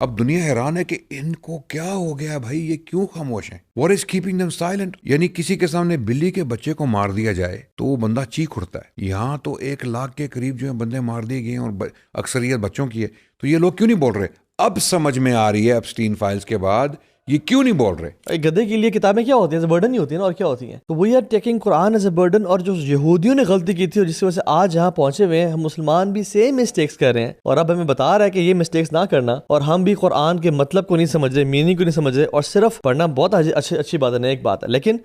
اب دنیا حیران ہے کہ ان کو کیا ہو گیا بھائی، یہ کیوں خاموش ہیں؟ what is keeping them silent؟ یعنی کسی کے سامنے بلی کے بچے کو مار دیا جائے تو وہ بندہ چیخ اٹھتا ہے، یہاں تو 1 لاکھ کے قریب جو ہے بندے مار دیے گئے ہیں اور اکثریت بچوں کی ہے، تو یہ لوگ کیوں نہیں بول رہے؟ اب سمجھ میں آ رہی ہے ایپسٹین فائلز کے بعد یہ کیوں نہیں بول رہے۔ گدھے کے لیے کتابیں کیا ہوتی ہیں؟ ایز اے برڈن ہی ہوتی ہیں نا، اور کیا ہوتی ہیں؟ تو we are taking Quran as a burden, اور جو یہودیوں نے غلطی کی تھی اور جس کی وجہ سے آج یہاں پہنچے ہوئے ہیں، ہم مسلمان بھی سیم مسٹیکس کر رہے ہیں، اور اب ہمیں بتا رہا ہے کہ یہ مسٹیکس نہ کرنا، اور ہم بھی قرآن کے مطلب کو نہیں سمجھ رہے، میننگ کو نہیں سمجھ رہے، اور صرف پڑھنا بہت اچھی بات ہے، نیک بات ہے، لیکن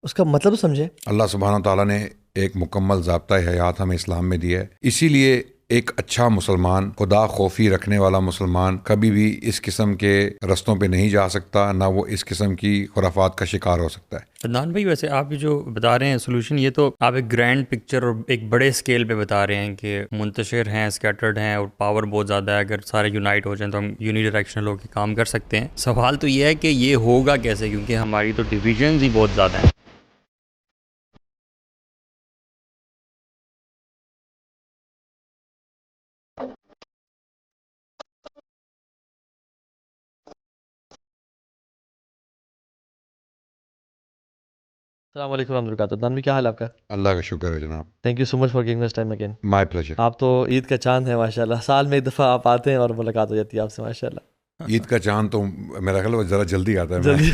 اس کا مطلب سمجھے۔ اللہ سبحانہ تعالیٰ نے ایک مکمل ضابطۂ حیات ہمیں اسلام میں دیا ہے، اسی لیے ایک اچھا مسلمان، خدا خوفی رکھنے والا مسلمان کبھی بھی اس قسم کے رستوں پہ نہیں جا سکتا، نہ وہ اس قسم کی خرافات کا شکار ہو سکتا ہے۔ عدنان بھائی، ویسے آپ جو بتا رہے ہیں سولوشن، یہ تو آپ ایک گرینڈ پکچر اور ایک بڑے اسکیل پہ بتا رہے ہیں کہ منتشر ہیں، اسکیٹرڈ ہیں، اور پاور بہت زیادہ ہے، اگر سارے یونائٹ ہو جائیں تو ہم یونی ڈائریکشنل ہو کے کام کر سکتے ہیں۔ سوال تو یہ ہے کہ یہ ہوگا کیسے، کیونکہ ہماری تو ڈویژنز ہی بہت زیادہ ہیں۔ السلام علیکم ورحمۃ اللہ وبرکاتہ۔ عدنان بھی کیا حال ہے آپ کا؟ اللہ کا شکر ہے جناب۔ Thank you so much for giving us time again. My pleasure. آپ تو عید کا چاند ہے ماشاء اللہ، سال میں ایک دفعہ آپ آتے ہیں اور ملاقات ہو جاتی ہے آپ سے، ماشاء اللہ۔ عید کا چاند تو میرا خیال ہے ذرا جلدی آتا ہے۔ جلدی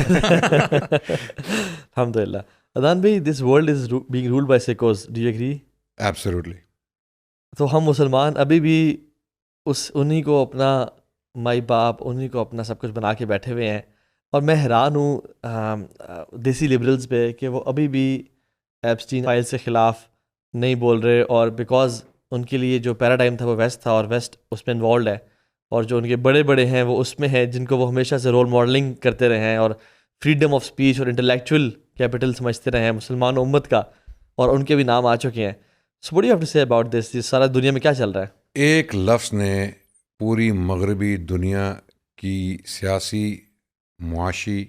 الحمد للہ۔ عدنان بھائی، this world is being ruled by سیکوز، ڈو یو ایگری؟ ایبسلیوٹلی۔ تو ہم مسلمان ابھی بھی انہی کو اپنا مائی باپ، انہی کو اپنا سب کچھ بنا کے بیٹھے ہوئے ہیں، اور میں حیران ہوں دیسی لبرلز پہ کہ وہ ابھی بھی ایپسٹین فائلز کے خلاف نہیں بول رہے، اور بیکاز ان کے لیے جو پیراڈائم تھا وہ ویسٹ تھا، اور ویسٹ اس میں انوالوڈ ہے، اور جو ان کے بڑے بڑے ہیں وہ اس میں ہیں جن کو وہ ہمیشہ سے رول ماڈلنگ کرتے رہے ہیں، اور فریڈم آف اسپیچ اور انٹلیکچوئل کیپٹل سمجھتے رہے ہیں مسلمان امت کا، اور ان کے بھی نام آ چکے ہیں۔ So what do you have to say about this? یہ سارا دنیا میں کیا چل رہا ہے؟ ایک لفظ نے پوری مغربی دنیا کی سیاسی، معاشی،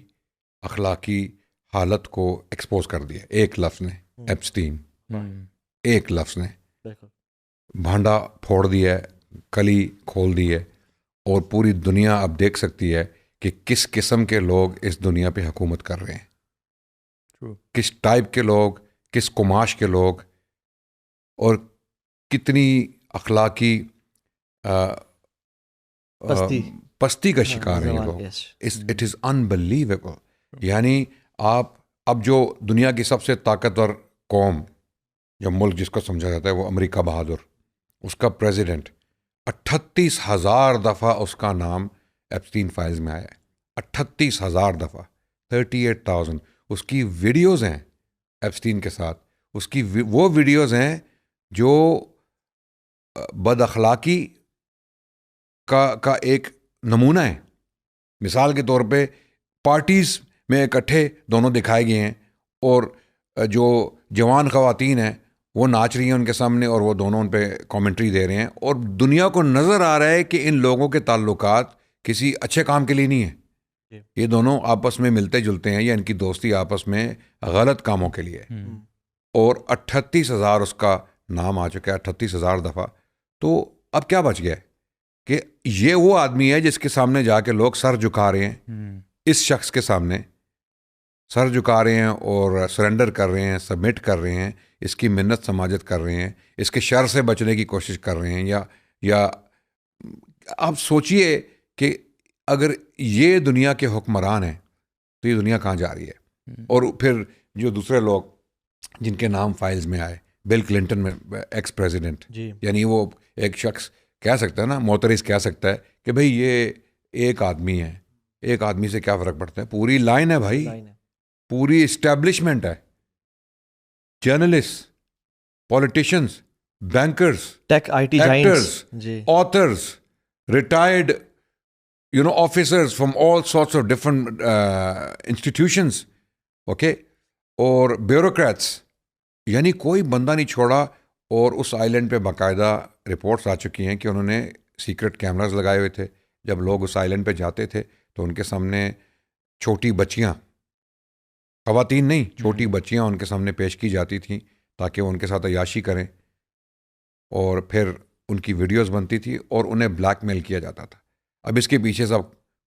اخلاقی حالت کو ایکسپوز کر دیا۔ ایک لفظ نے، ایپسٹین، ایک لفظ نے بھانڈا پھوڑ دیا ہے، کلی کھول دی ہے، اور پوری دنیا اب دیکھ سکتی ہے کہ کس قسم کے لوگ اس دنیا پہ حکومت کر رہے ہیں، کس ٹائپ کے لوگ، کس قماش کے لوگ، اور کتنی اخلاقی پستی کا شکار ہیں یہ لوگ۔ It is unbelievable. یعنی آپ اب جو دنیا کی سب سے طاقتور قوم یا ملک جس کو سمجھا جاتا ہے وہ امریکہ بہادر، اس کا پریزیڈنٹ 38,000 دفعہ اس کا نام ایپسٹین فائلز میں آیا ہے، 38,000 دفعہ، 38,000۔ اس کی ویڈیوز ہیں ایپسٹین کے ساتھ، اس کی وہ ویڈیوز ہیں جو بد اخلاقی کا ایک نمونہ ہے۔ مثال کے طور پہ پارٹیز میں اکٹھے دونوں دکھائے گئے ہیں، اور جو جوان خواتین ہیں وہ ناچ رہی ہیں ان کے سامنے، اور وہ دونوں ان پہ کامنٹری دے رہے ہیں، اور دنیا کو نظر آ رہا ہے کہ ان لوگوں کے تعلقات کسی اچھے کام کے لیے نہیں ہیں، یہ دونوں آپس میں ملتے جلتے ہیں، یا ان کی دوستی آپس میں غلط کاموں کے لیے ہے۔ اور 38,000 اس کا نام آ چکا ہے، 38,000 دفعہ۔ تو اب کیا بچ گیا ہے کہ یہ وہ آدمی ہے جس کے سامنے جا کے لوگ سر جھکا رہے ہیں، اس شخص کے سامنے سر جھکا رہے ہیں اور سرنڈر کر رہے ہیں، سبمٹ کر رہے ہیں، اس کی منت سماجت کر رہے ہیں، اس کے شر سے بچنے کی کوشش کر رہے ہیں۔ یا آپ سوچئے کہ اگر یہ دنیا کے حکمران ہیں تو یہ دنیا کہاں جا رہی ہے؟ اور پھر جو دوسرے لوگ جن کے نام فائلز میں آئے، بل کلنٹن میں ایکس پریزیڈنٹ، یعنی وہ ایک شخص کہہ سکتا ہے نا، معترض کہہ سکتا ہے کہ بھئی یہ ایک آدمی ہے، ایک آدمی سے کیا فرق پڑتا ہے؟ پوری لائن ہے بھائی، پوری اسٹیبلشمنٹ ہے، جرنلسٹ، پولیٹیشنز، بینکرز، ٹیک، آئی ٹی ایکٹرز، جی، authors, retired officers from all sorts of different institutions, okay, اور بیوروکریٹس، یعنی کوئی بندہ نہیں چھوڑا۔ اور اس آئی لینڈ پہ باقاعدہ رپورٹس آ چکی ہیں کہ انہوں نے سیکرٹ کیمراز لگائے ہوئے تھے، جب لوگ اس آئی لینڈ پہ جاتے تھے تو ان کے سامنے چھوٹی بچیاں، خواتین نہیں، چھوٹی بچیاں ان کے سامنے پیش کی جاتی تھیں تاکہ وہ ان کے ساتھ عیاشی کریں، اور پھر ان کی ویڈیوز بنتی تھی اور انہیں بلیک میل کیا جاتا تھا۔ اب اس کے پیچھے سب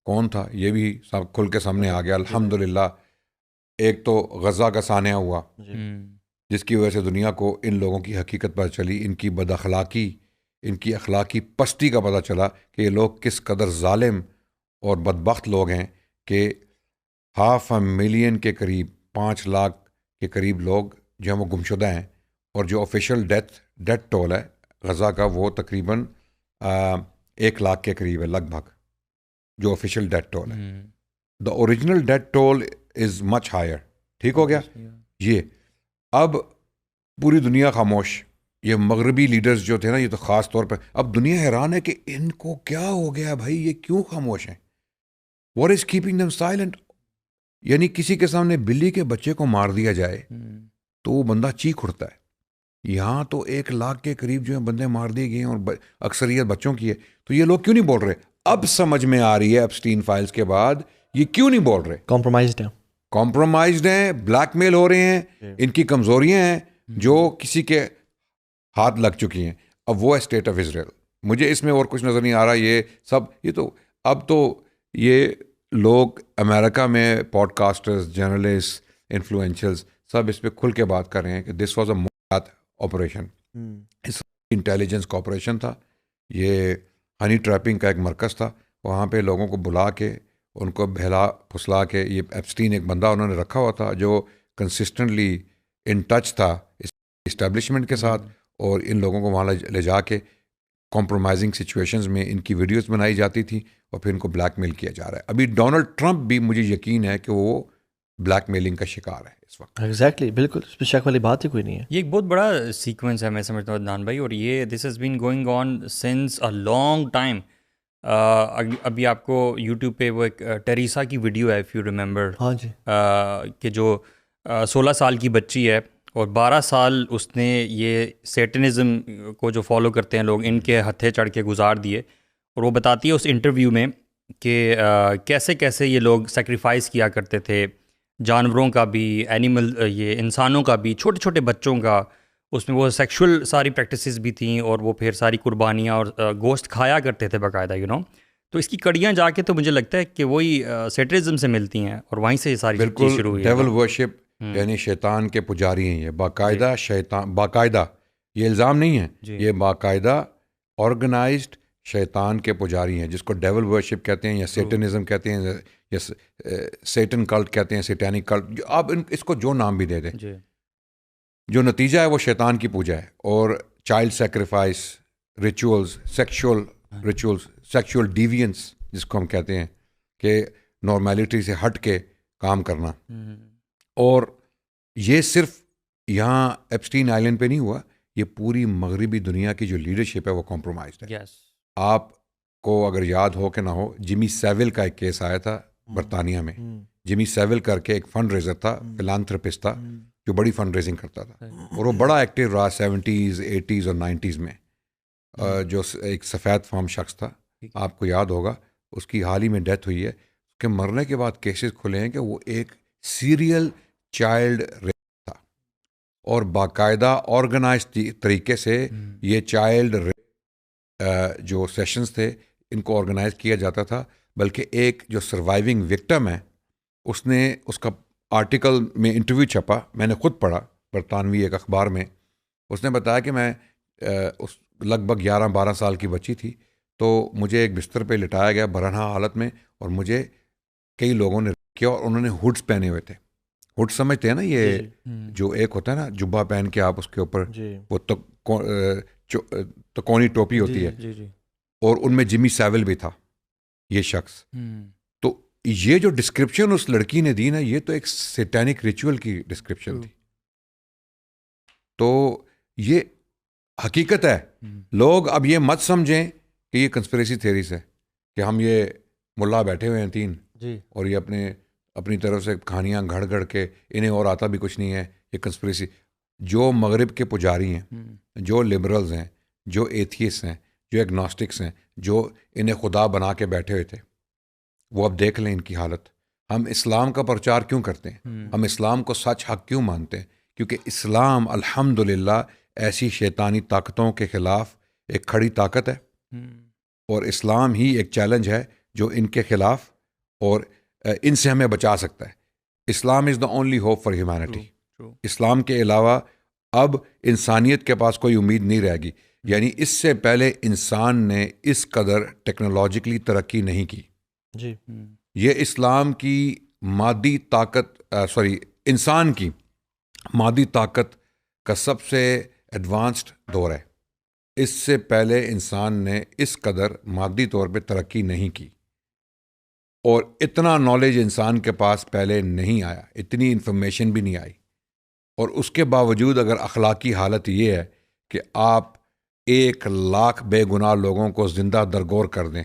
کون تھا یہ بھی سب کھل کے سامنے آ گیا الحمدللہ. ایک تو غزہ کا سانحہ ہوا جس کی وجہ سے دنیا کو ان لوگوں کی حقیقت پتہ چلی, ان کی بد اخلاقی, ان کی اخلاقی پستی کا پتہ چلا کہ یہ لوگ کس قدر ظالم اور بدبخت لوگ ہیں کہ 500,000 کے قریب 5 لاکھ کے قریب لوگ جو ہیں وہ گمشدہ ہیں, اور جو آفیشیل ڈیتھ ٹول ہے غزہ کا وہ تقریباً 1 لاکھ کے قریب ہے لگ بھگ, جو آفیشیل ڈیتھ ٹول ہے. The original death toll is much higher. ٹھیک ہو گیا یہ. اب پوری دنیا خاموش, یہ مغربی لیڈرز جو تھے نا, یہ تو خاص طور پہ اب دنیا حیران ہے کہ ان کو کیا ہو گیا بھائی, یہ کیوں خاموش ہیں, what is keeping them silent. یعنی کسی کے سامنے بلی کے بچے کو مار دیا جائے تو وہ بندہ چیخ اٹھتا ہے, یہاں تو 1 لاکھ کے قریب جو ہیں بندے مار دیے گئے ہیں اور اکثریت بچوں کی ہے, تو یہ لوگ کیوں نہیں بول رہے؟ اب سمجھ میں آ رہی ہے ایپسٹین فائلز کے بعد یہ کیوں نہیں بول رہے. کمپرومائزڈ ہیں, بلیک میل ہو رہے ہیں, ان کی کمزوریاں ہیں جو کسی کے ہاتھ لگ چکی ہیں. اب وہ ہے اسٹیٹ آف اسرائیل. مجھے اس میں اور کچھ نظر نہیں آ رہا. یہ سب یہ تو اب تو یہ لوگ امریکہ میں پوڈ کاسٹرز, جرنلسٹ, انفلوئنشرز سب اس پہ کھل کے بات کر رہے ہیں کہ this was a Mossad operation, اس انٹیلیجنس کا آپریشن تھا. یہ ہنی ٹریپنگ کا ایک مرکز تھا, وہاں پہ لوگوں کو بلا کے ان کو بہلا پھسلا کے, یہ ایپسٹین ایک بندہ انہوں نے رکھا ہوا تھا جو کنسسٹنٹلی ان ٹچ تھا اسٹیبلشمنٹ کے ساتھ, اور ان لوگوں کو وہاں لے جا کے کمپرومائزنگ سچویشنز میں ان کی ویڈیوز بنائی جاتی تھی اور پھر ان کو بلیک میل کیا جا رہا ہے. ابھی ڈونلڈ ٹرمپ بھی مجھے یقین ہے کہ وہ بلیک میلنگ کا شکار ہے اس وقت. ایگزیکٹلی, بالکل, اس پہ شک والی بات ہی کوئی نہیں ہے. یہ ایک بہت بڑا سیکوینس ہے میں سمجھتا ہوں عدنان بھائی, اور یہ this has been going on since a long time. ابھی آپ کو یوٹیوب پہ وہ ایک ٹیریسا کی ویڈیو ہے, اف یو ریممبر, ہاں جی, کہ جو 16 سال کی بچی ہے اور 12 سال اس نے یہ سیٹنزم کو جو فالو کرتے ہیں لوگ, ان کے ہتھے چڑھ کے گزار دیے. اور وہ بتاتی ہے اس انٹرویو میں کہ کیسے کیسے یہ لوگ سیکریفائس کیا کرتے تھے, جانوروں کا بھی, اینیمل یہ انسانوں کا بھی, چھوٹے چھوٹے بچوں کا. اس میں وہ سیکشول ساری پریکٹسز بھی تھیں, اور وہ پھر ساری قربانیاں اور گوشت کھایا کرتے تھے باقاعدہ, یو نو. تو اس کی کڑیاں جا کے تو مجھے لگتا ہے کہ وہی سیٹرزم سے ملتی ہیں, اور وہیں سے یہ ساری چیز شروع ہوئی ہے. ڈیول ورشپ یعنی شیطان کے پجاری ہیں یہ, باقاعدہ شیطان, باقاعدہ یہ الزام نہیں ہے, یہ باقاعدہ آرگنائزڈ شیطان کے پجاری ہیں, جس کو ڈیول ورشپ کہتے ہیں یا سیٹنزم کہتے ہیں یا سیٹن کلٹ کہتے ہیں, سیٹینک کلٹ, آپ اس کو جو نام بھی دے دیں. جو نتیجہ ہے وہ شیطان کی پوجا ہے. اور child sacrifice, rituals, sexual deviance جس کو ہم کہتے ہیں کہ نارمیلٹی سے ہٹ کے کام کرنا. اور یہ صرف یہاں ایپسٹین آئلینڈ پہ نہیں ہوا, یہ پوری مغربی دنیا کی جو لیڈرشپ ہے وہ کمپرومائزڈ ہے. آپ کو اگر یاد ہو کہ نہ ہو, جمی سیول کا ایک کیس آیا تھا برطانیہ میں. جمی سیول کر کے ایک فنڈ ریزر تھا, فلانتھرپسٹ تھا, جو بڑی فنڈ ریزنگ کرتا تھا, اور وہ بڑا ایکٹیو رہا 70s 80s اور 90s میں. جو ایک سفید فام شخص تھا, آپ کو یاد ہوگا, اس کی حال ہی میں ڈیتھ ہوئی ہے. اس کے مرنے کے بعد کیسز کھلے ہیں کہ وہ ایک سیریل چائلڈ ریپ تھا, اور باقاعدہ آرگنائز طریقے سے یہ چائلڈ ریپ جو سیشنز تھے ان کو آرگنائز کیا جاتا تھا. بلکہ ایک جو سروائیونگ وکٹم ہے, اس نے اس کا آرٹیکل میں انٹرویو چھپا, میں نے خود پڑھا برطانوی ایک اخبار میں. اس نے بتایا کہ میں اس لگ بھگ 11-12 سال کی بچی تھی, تو مجھے ایک بستر پہ لٹایا گیا برہنہ حالت میں, اور مجھے کئی لوگوں نے کیا, اور انہوں نے ہوڈز پہنے ہوئے تھے. ہوڈ سمجھتے ہیں نا, یہ جو ایک ہوتا ہے نا جبہ پہن کے آپ اس کے اوپر وہ تکونی ٹوپی ہوتی ہے, اور ان میں جمی سیول بھی تھا یہ شخص. تو یہ جو ڈسکرپشن اس لڑکی نے دی نا, یہ تو ایک سیٹینک ریچول کی ڈسکرپشن تھی. تو یہ حقیقت ہے. لوگ اب یہ مت سمجھیں کہ یہ کنسپریسی تھیریز ہے, کہ ہم یہ ملا بیٹھے ہوئے ہیں 3 اور یہ اپنی طرف سے کہانیاں گھڑ کے, انہیں اور آتا بھی کچھ نہیں ہے, یہ کنسپریسی. جو مغرب کے پجاری ہیں, جو لبرلز ہیں, جو ایتھیسٹ ہیں, جو ایگنوسٹکس ہیں, جو انہیں خدا بنا کے بیٹھے ہوئے تھے, وہ اب دیکھ لیں ان کی حالت. ہم اسلام کا پرچار کیوں کرتے ہیں, ہم اسلام کو سچ حق کیوں مانتے ہیں؟ کیونکہ اسلام الحمدللہ ایسی شیطانی طاقتوں کے خلاف ایک کھڑی طاقت ہے, اور اسلام ہی ایک چیلنج ہے جو ان کے خلاف اور ان سے ہمیں بچا سکتا ہے. Islam is the only hope for humanity. اسلام کے علاوہ اب انسانیت کے پاس کوئی امید نہیں رہے گی. یعنی اس سے پہلے انسان نے اس قدر ٹیکنالوجیکلی ترقی نہیں کی. جی یہ اسلام کی مادی طاقت انسان کی مادی طاقت کا سب سے ایڈوانسڈ دور ہے. اس سے پہلے انسان نے اس قدر مادی طور پہ ترقی نہیں کی اور اتنا نالج انسان کے پاس پہلے نہیں آیا, اتنی انفارمیشن بھی نہیں آئی. اور اس کے باوجود اگر اخلاقی حالت یہ ہے کہ آپ 1,00,000 بے گناہ لوگوں کو زندہ درگور کر دیں,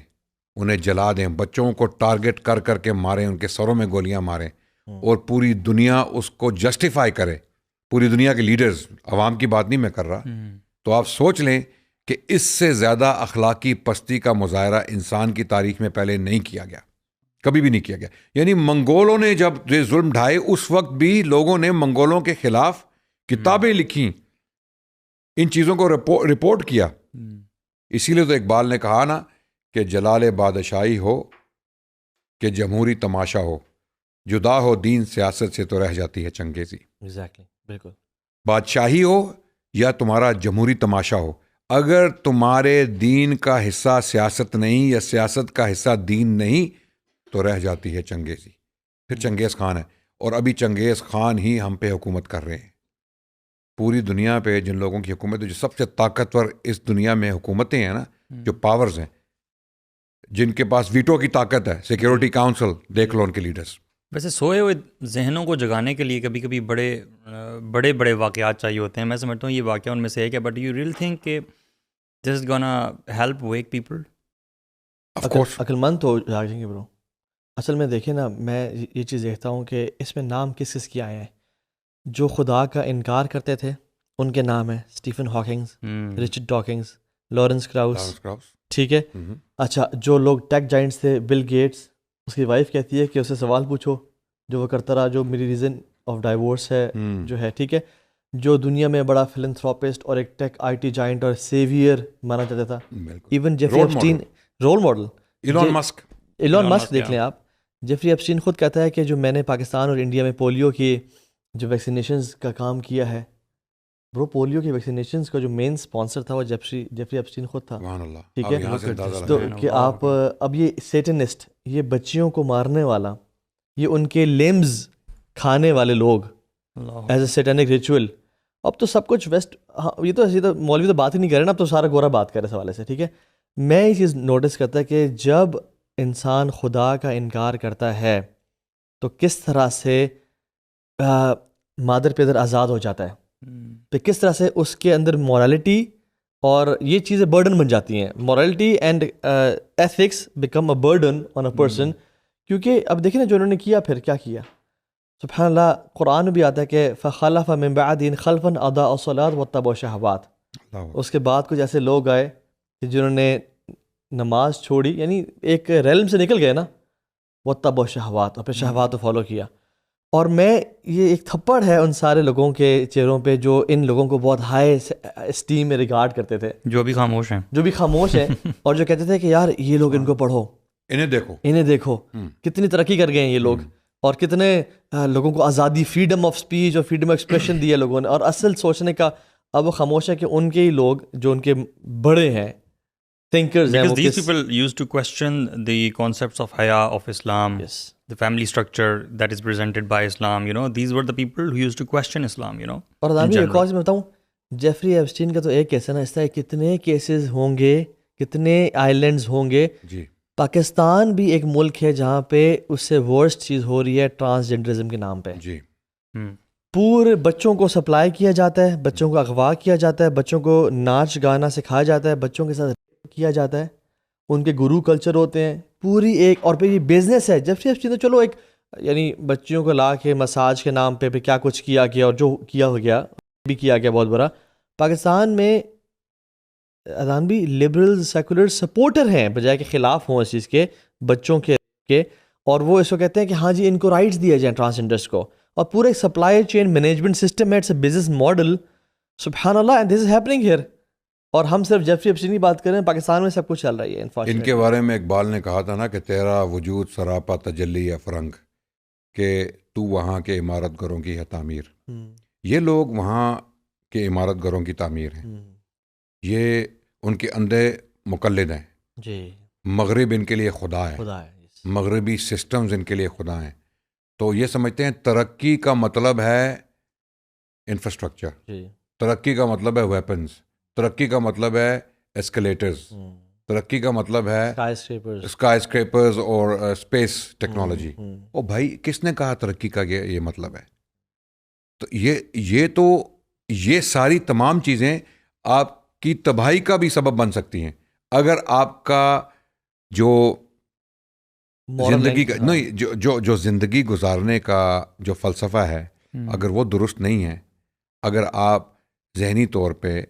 انہیں جلا دیں, بچوں کو ٹارگٹ کر کر کے ماریں, ان کے سروں میں گولیاں ماریں, اور پوری دنیا اس کو جسٹیفائی کرے, پوری دنیا کے لیڈرز, عوام کی بات نہیں میں کر رہا, تو آپ سوچ لیں کہ اس سے زیادہ اخلاقی پستی کا مظاہرہ انسان کی تاریخ میں پہلے نہیں کیا گیا, کبھی بھی نہیں کیا گیا. یعنی منگولوں نے جب یہ ظلم ڈھائے اس وقت بھی لوگوں نے منگولوں کے خلاف کتابیں لکھیں, ان چیزوں کو رپورٹ کیا. اسی لیے تو اقبال نے کہا نا کہ جلال بادشاہی ہو کہ جمہوری تماشا ہو, جدا ہو دین سیاست سے تو رہ جاتی ہے چنگیزی. ایگزیکٹلی, بالکل. بادشاہی ہو یا تمہارا جمہوری تماشا ہو, اگر تمہارے دین کا حصہ سیاست نہیں یا سیاست کا حصہ دین نہیں تو رہ جاتی ہے چنگیزی. پھر چنگیز خان ہے, اور ابھی چنگیز خان ہی ہم پہ حکومت کر رہے ہیں. پوری دنیا پہ جن لوگوں کی حکومت, جو سب سے طاقتور اس دنیا میں حکومتیں ہیں نا, جو پاورز ہیں, جن کے پاس ویٹو کی طاقت ہے, سیکیورٹی کاؤنسل, دیکھ لو ان کے لیڈرز. ویسے سوئے ہوئے ذہنوں کو جگانے کے لیے کبھی کبھی بڑے واقعات چاہیے ہوتے ہیں. میں سمجھتا ہوں یہ واقعہ ان میں سے ایک ہے, بٹ یو ریئل تھنک کہ دس از گونا ہیلپ ویک پیپل؟ عقل مند تو جاگیں گے برو. اصل میں دیکھیں نا, میں یہ چیز دیکھتا ہوں کہ اس میں نام کس کس کے آئے ہیں. جو خدا کا انکار کرتے تھے ان کے نام ہیں اسٹیفن ہاکنگز, رچرڈ ڈاکنگز, لارنس کراؤس, ٹھیک ہے. اچھا, جو لوگ ٹیک جائنٹس تھے, بل گیٹس, اس کی وائف کہتی ہے کہ اسے سوال پوچھو, جو وہ کرتا رہا, جو میری ریزن آف ڈائیورس ہے جو ہے, ٹھیک ہے. جو دنیا میں بڑا فلنتھراپسٹ اور ایک ٹیک آئی ٹی جائنٹ اور سیویئر مانا جاتا تھا. Even Jeffrey Epstein, role model, Elon Musk دیکھ لیں آپ. جیفری ایپسٹین خود کہتا ہے کہ جو میں نے پاکستان اور انڈیا میں پولیو کی جو ویکسینیشنز کا کام کیا ہے, برو پولیو کی ویکسینیشنز کا جو مین اسپانسر تھا وہ جیفری ایپسٹین خود تھا, ٹھیک ہے. تو کہ آپ اب یہ سیٹنسٹ, یہ بچیوں کو مارنے والا, یہ ان کے لیمز کھانے والے لوگ ایز اے سیٹینک ریچول. اب تو سب کچھ ویسٹ, یہ تو مولوی تو بات ہی نہیں کر رہے نا, اب تو سارا گورا بات کر رہے اس حوالے سے, ٹھیک ہے. میں یہ چیز نوٹس کرتا ہے کہ جب انسان خدا کا انکار کرتا ہے تو کس طرح سے مادر پیدر آزاد ہو جاتا ہے, پہ کس طرح سے اس کے اندر مورالٹی اور یہ چیزیں برڈن بن جاتی ہیں. Morality and ethics become a burden on a person. کیونکہ اب دیکھیں نا جو انہوں نے کیا, پھر کیا کیا, سبحان اللہ. قرآن میں بھی آتا ہے کہ فخلف من بعدهم خلف اضاعوا الصلاۃ واتبعوا الشہوات. اس کے بعد کچھ ایسے لوگ آئے جنہوں نے نماز چھوڑی, یعنی ایک ریلم سے نکل گئے نا, واتبعوا الشہوات, اور پھر شہوات کو فالو کیا. اور میں یہ ایک تھپڑ ہے ان سارے لوگوں کے چہروں پہ جو ان لوگوں کو بہت ہائی اسٹیم میں ریگارڈ کرتے تھے, جو بھی خاموش ہیں اور جو کہتے تھے کہ یار یہ لوگ ان کو پڑھو, انہیں دیکھو کتنی ترقی کر گئے ہیں یہ لوگ, اور کتنے لوگوں کو آزادی, فریڈم آف اسپیچ اور فریڈم آف ایکسپریشن دیا لوگوں نے. اور اصل سوچنے کا اب وہ خاموش ہے کہ ان کے ہی لوگ جو ان کے بڑے ہیں, thinkers ہیں, because these people used to question the concepts of haya of Islam, the family structure that is presented by Islam, you know, these were the people who used to question Islam, you know. اور ادان ایک اور چیز میں بتاؤں, Jeffrey Epstein کا تو ایک case ہے نا, اس طرح کتنے کیسز ہوں گے, کتنے آئیلینڈز ہوں گے. پاکستان بھی ایک ملک ہے جہاں پہ اس سے ورسٹ چیز ہو رہی ہے ٹرانسجنڈرزم کے نام پہ. پورے بچوں کو سپلائی کیا جاتا ہے, بچوں کو اغوا کیا جاتا ہے, بچوں کو ناچ گانا سکھایا جاتا ہے, بچوں کے ساتھ کیا جاتا ہے, ان کے گرو کلچر ہوتے ہیں پوری ایک, اور پھر یہ بزنس ہے. جیفری ایپسٹین تو چلو ایک, یعنی بچیوں کو لا کے مساج کے نام پہ کیا کچھ کیا گیا, اور جو کیا ہو گیا بھی کیا گیا بہت برا. پاکستان میں اذان بھی لبرل سیکولر سپورٹر ہیں بجائے کہ خلاف ہوں اس چیز کے, بچوں کے, اور وہ اس کو کہتے ہیں کہ ہاں جی ان کو رائٹس دیے جائیں ٹرانسجنڈرس کو, اور پورے سپلائی چین مینجمنٹ سسٹم ہے, اٹس اے بزنس ماڈل. سبحان اللہ, and this is happening here. اور ہم صرف جیفری ایپسٹین کی بات کریں، پاکستان میں سب کچھ چل رہی ہے ان کے بارے میں اقبال نے کہا تھا نا کہ تیرا وجود سراپا تجلی افرنگ، کہ تو وہاں کے عمارت گروں کی ہے تعمیر. یہ لوگ وہاں کے عمارت گروں کی تعمیر ہیں، یہ ان کے اندھے مقلد ہیں جی. مغرب ان کے لیے خدا ہے، مغربی سسٹمز ان کے لیے خدا ہیں. تو یہ سمجھتے ہیں ترقی کا مطلب ہے انفراسٹرکچر، ترقی کا مطلب ہے ویپنز، ترقی کا مطلب ہے ایسکلیٹرز، ترقی کا مطلب ہے اسکائی اسکریپرز اور اسپیس ٹیکنالوجی. او بھائی کس نے کہا ترقی کا یہ مطلب ہے؟ تو یہ ساری تمام چیزیں آپ کی تباہی کا بھی سبب بن سکتی ہیں اگر آپ کا جو زندگی کا نہیں جو زندگی گزارنے کا جو فلسفہ ہے اگر وہ درست نہیں ہے، اگر آپ ذہنی طور پہ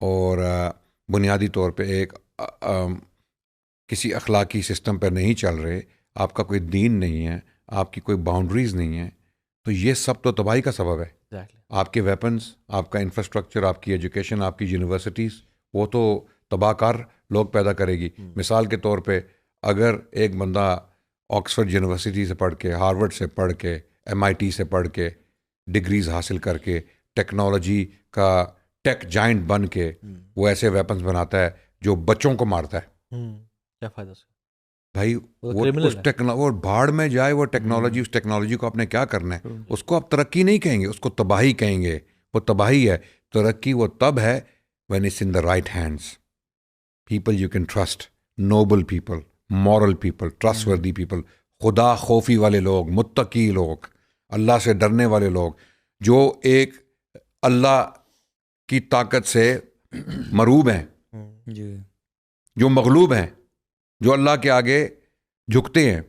اور بنیادی طور پہ ایک کسی اخلاقی سسٹم پر نہیں چل رہے، آپ کا کوئی دین نہیں ہے، آپ کی کوئی باؤنڈریز نہیں ہے، تو یہ سب تو تباہی کا سبب ہے. آپ کے ویپنز، آپ کا انفراسٹرکچر، آپ کی ایجوکیشن، آپ کی یونیورسٹیز، وہ تو تباہ کار لوگ پیدا کرے گی. مثال کے طور پہ اگر ایک بندہ آکسفورڈ یونیورسٹی سے پڑھ کے، ہارورڈ سے پڑھ کے، MIT سے پڑھ کے، ڈگریز حاصل کر کے ٹیکنالوجی کا ٹیک جائنٹ بن کے وہ ایسے ویپنز بناتا ہے جو بچوں کو مارتا ہے، کیا فائدہ اس کا؟ بھائی وہ بھاڑ میں جائے وہ ٹیکنالوجی. اس ٹیکنالوجی کو آپ نے کیا کرنا ہے؟ اس کو آپ ترقی نہیں کہیں گے، اس کو تباہی کہیں گے. وہ تباہی ہے. ترقی وہ تب ہے when it's in the right hands. People you can trust, noble people, moral people, trustworthy people, خدا خوفی والے لوگ، متقی لوگ، اللہ سے ڈرنے والے لوگ، جو ایک اللہ کی طاقت سے مروب ہیں، جو مغلوب ہیں، جو اللہ کے آگے جھکتے ہیں.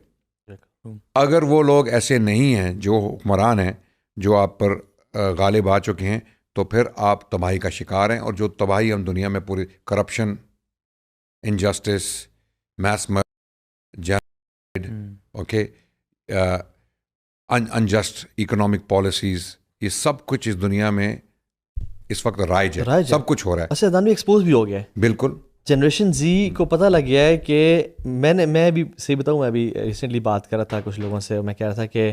اگر وہ لوگ ایسے نہیں ہیں، جو حکمران ہیں، جو آپ پر غالب آ چکے ہیں، تو پھر آپ تباہی کا شکار ہیں. اور جو تباہی ہم دنیا میں پوری corruption, injustice, mass genocide, okay, unjust economic policies, یہ سب کچھ اس دنیا میں اس وقت رائج ہے، سب کچھ ہو رہا ہے. اچھا ادان بھی ایکسپوز بھی ہو گیا ہے. بالکل. جنریشن زی کو پتہ لگ گیا ہے کہ میں بھی صحیح بتاؤں، میں ابھی ریسنٹلی بات کر رہا تھا کچھ لوگوں سے، میں کہہ رہا تھا کہ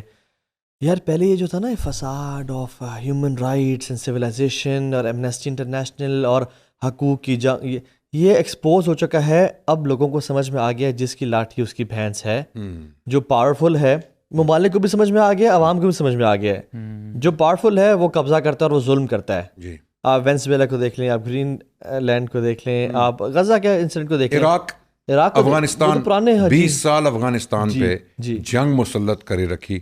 یار پہلے یہ جو تھا نا facade of human rights and civilization اور ایمنیسٹی انٹرنیشنل اور حقوق کی جنگ، یہ ایکسپوز ہو چکا ہے. اب لوگوں کو سمجھ میں آ گیا جس کی لاٹھی اس کی بھینس ہے. جو پاورفل ہے، ممالک کو بھی سمجھ میں آ گیا، عوام کو بھی سمجھ میں آ گیا ہے. جو پاورفل ہے وہ قبضہ کرتا ہے اور وہ ظلم کرتا ہے. جی، آپ وینزویلا کو دیکھ لیں، آپ گرین لینڈ کو دیکھ لیں، آپ غزہ کے انسیڈنٹ کو دیکھ لیں، عراق، افغانستان، پرانے 20 سال افغانستان پہ جنگ مسلط کرے رکھی،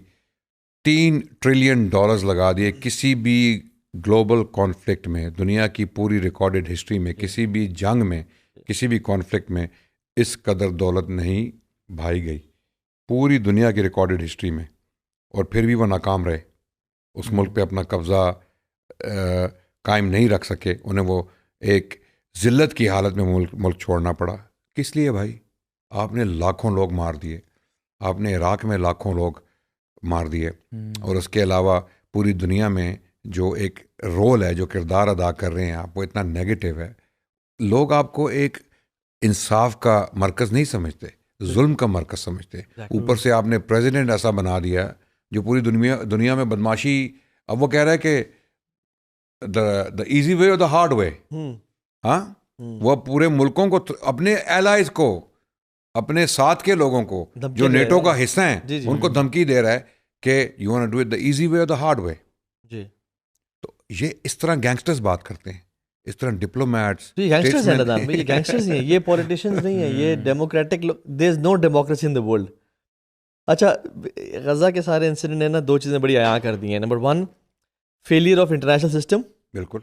$3 ٹریلین لگا دیے. کسی بھی گلوبل کانفلکٹ میں، دنیا کی پوری ریکارڈڈ ہسٹری میں، کسی بھی جنگ میں، کسی بھی کانفلکٹ میں اس قدر دولت نہیں بھائی گئی پوری دنیا کی ریکارڈڈ ہسٹری میں. اور پھر بھی وہ ناکام رہے، اس ملک پہ اپنا قبضہ قائم نہیں رکھ سکے. انہیں وہ ایک ذلت کی حالت میں ملک چھوڑنا پڑا. کس لیے بھائی؟ آپ نے لاکھوں لوگ مار دیے، آپ نے عراق میں لاکھوں لوگ مار دیے، اور اس کے علاوہ پوری دنیا میں جو ایک رول ہے، جو کردار ادا کر رہے ہیں آپ، وہ اتنا نیگیٹو ہے. لوگ آپ کو ایک انصاف کا مرکز نہیں سمجھتے، ظلم کا مرکز سمجھتے. اوپر سے آپ نے پریزیڈنٹ ایسا بنا دیا جو پوری دنیا میں بدماشی. اب وہ کہہ رہا ہے کہ دا ایزی وے اور دا ہارڈ وے. ہاں، وہ پورے ملکوں کو، اپنے ایلائز کو، اپنے ساتھ کے لوگوں کو جو نیٹو کا حصہ ہیں ان کو دھمکی دے رہا ہے کہ you want to do it the easy way اور دا ہارڈ وے. تو یہ اس طرح گینگسٹرز بات کرتے ہیں، اس طرح ڈپلومیٹس. یہ گینگسٹرز ہیں ندان بھائی، یہ گینگسٹرز نہیں ہیں، یہ پولیٹیشینز نہیں ہیں، یہ democratic. There is no democracy in the world. اچھا غزہ کے سارے انسیڈنٹ نے نا دو چیزیں بڑی عیاں کر دی ہیں. Number 1، failure of international system. بالکل،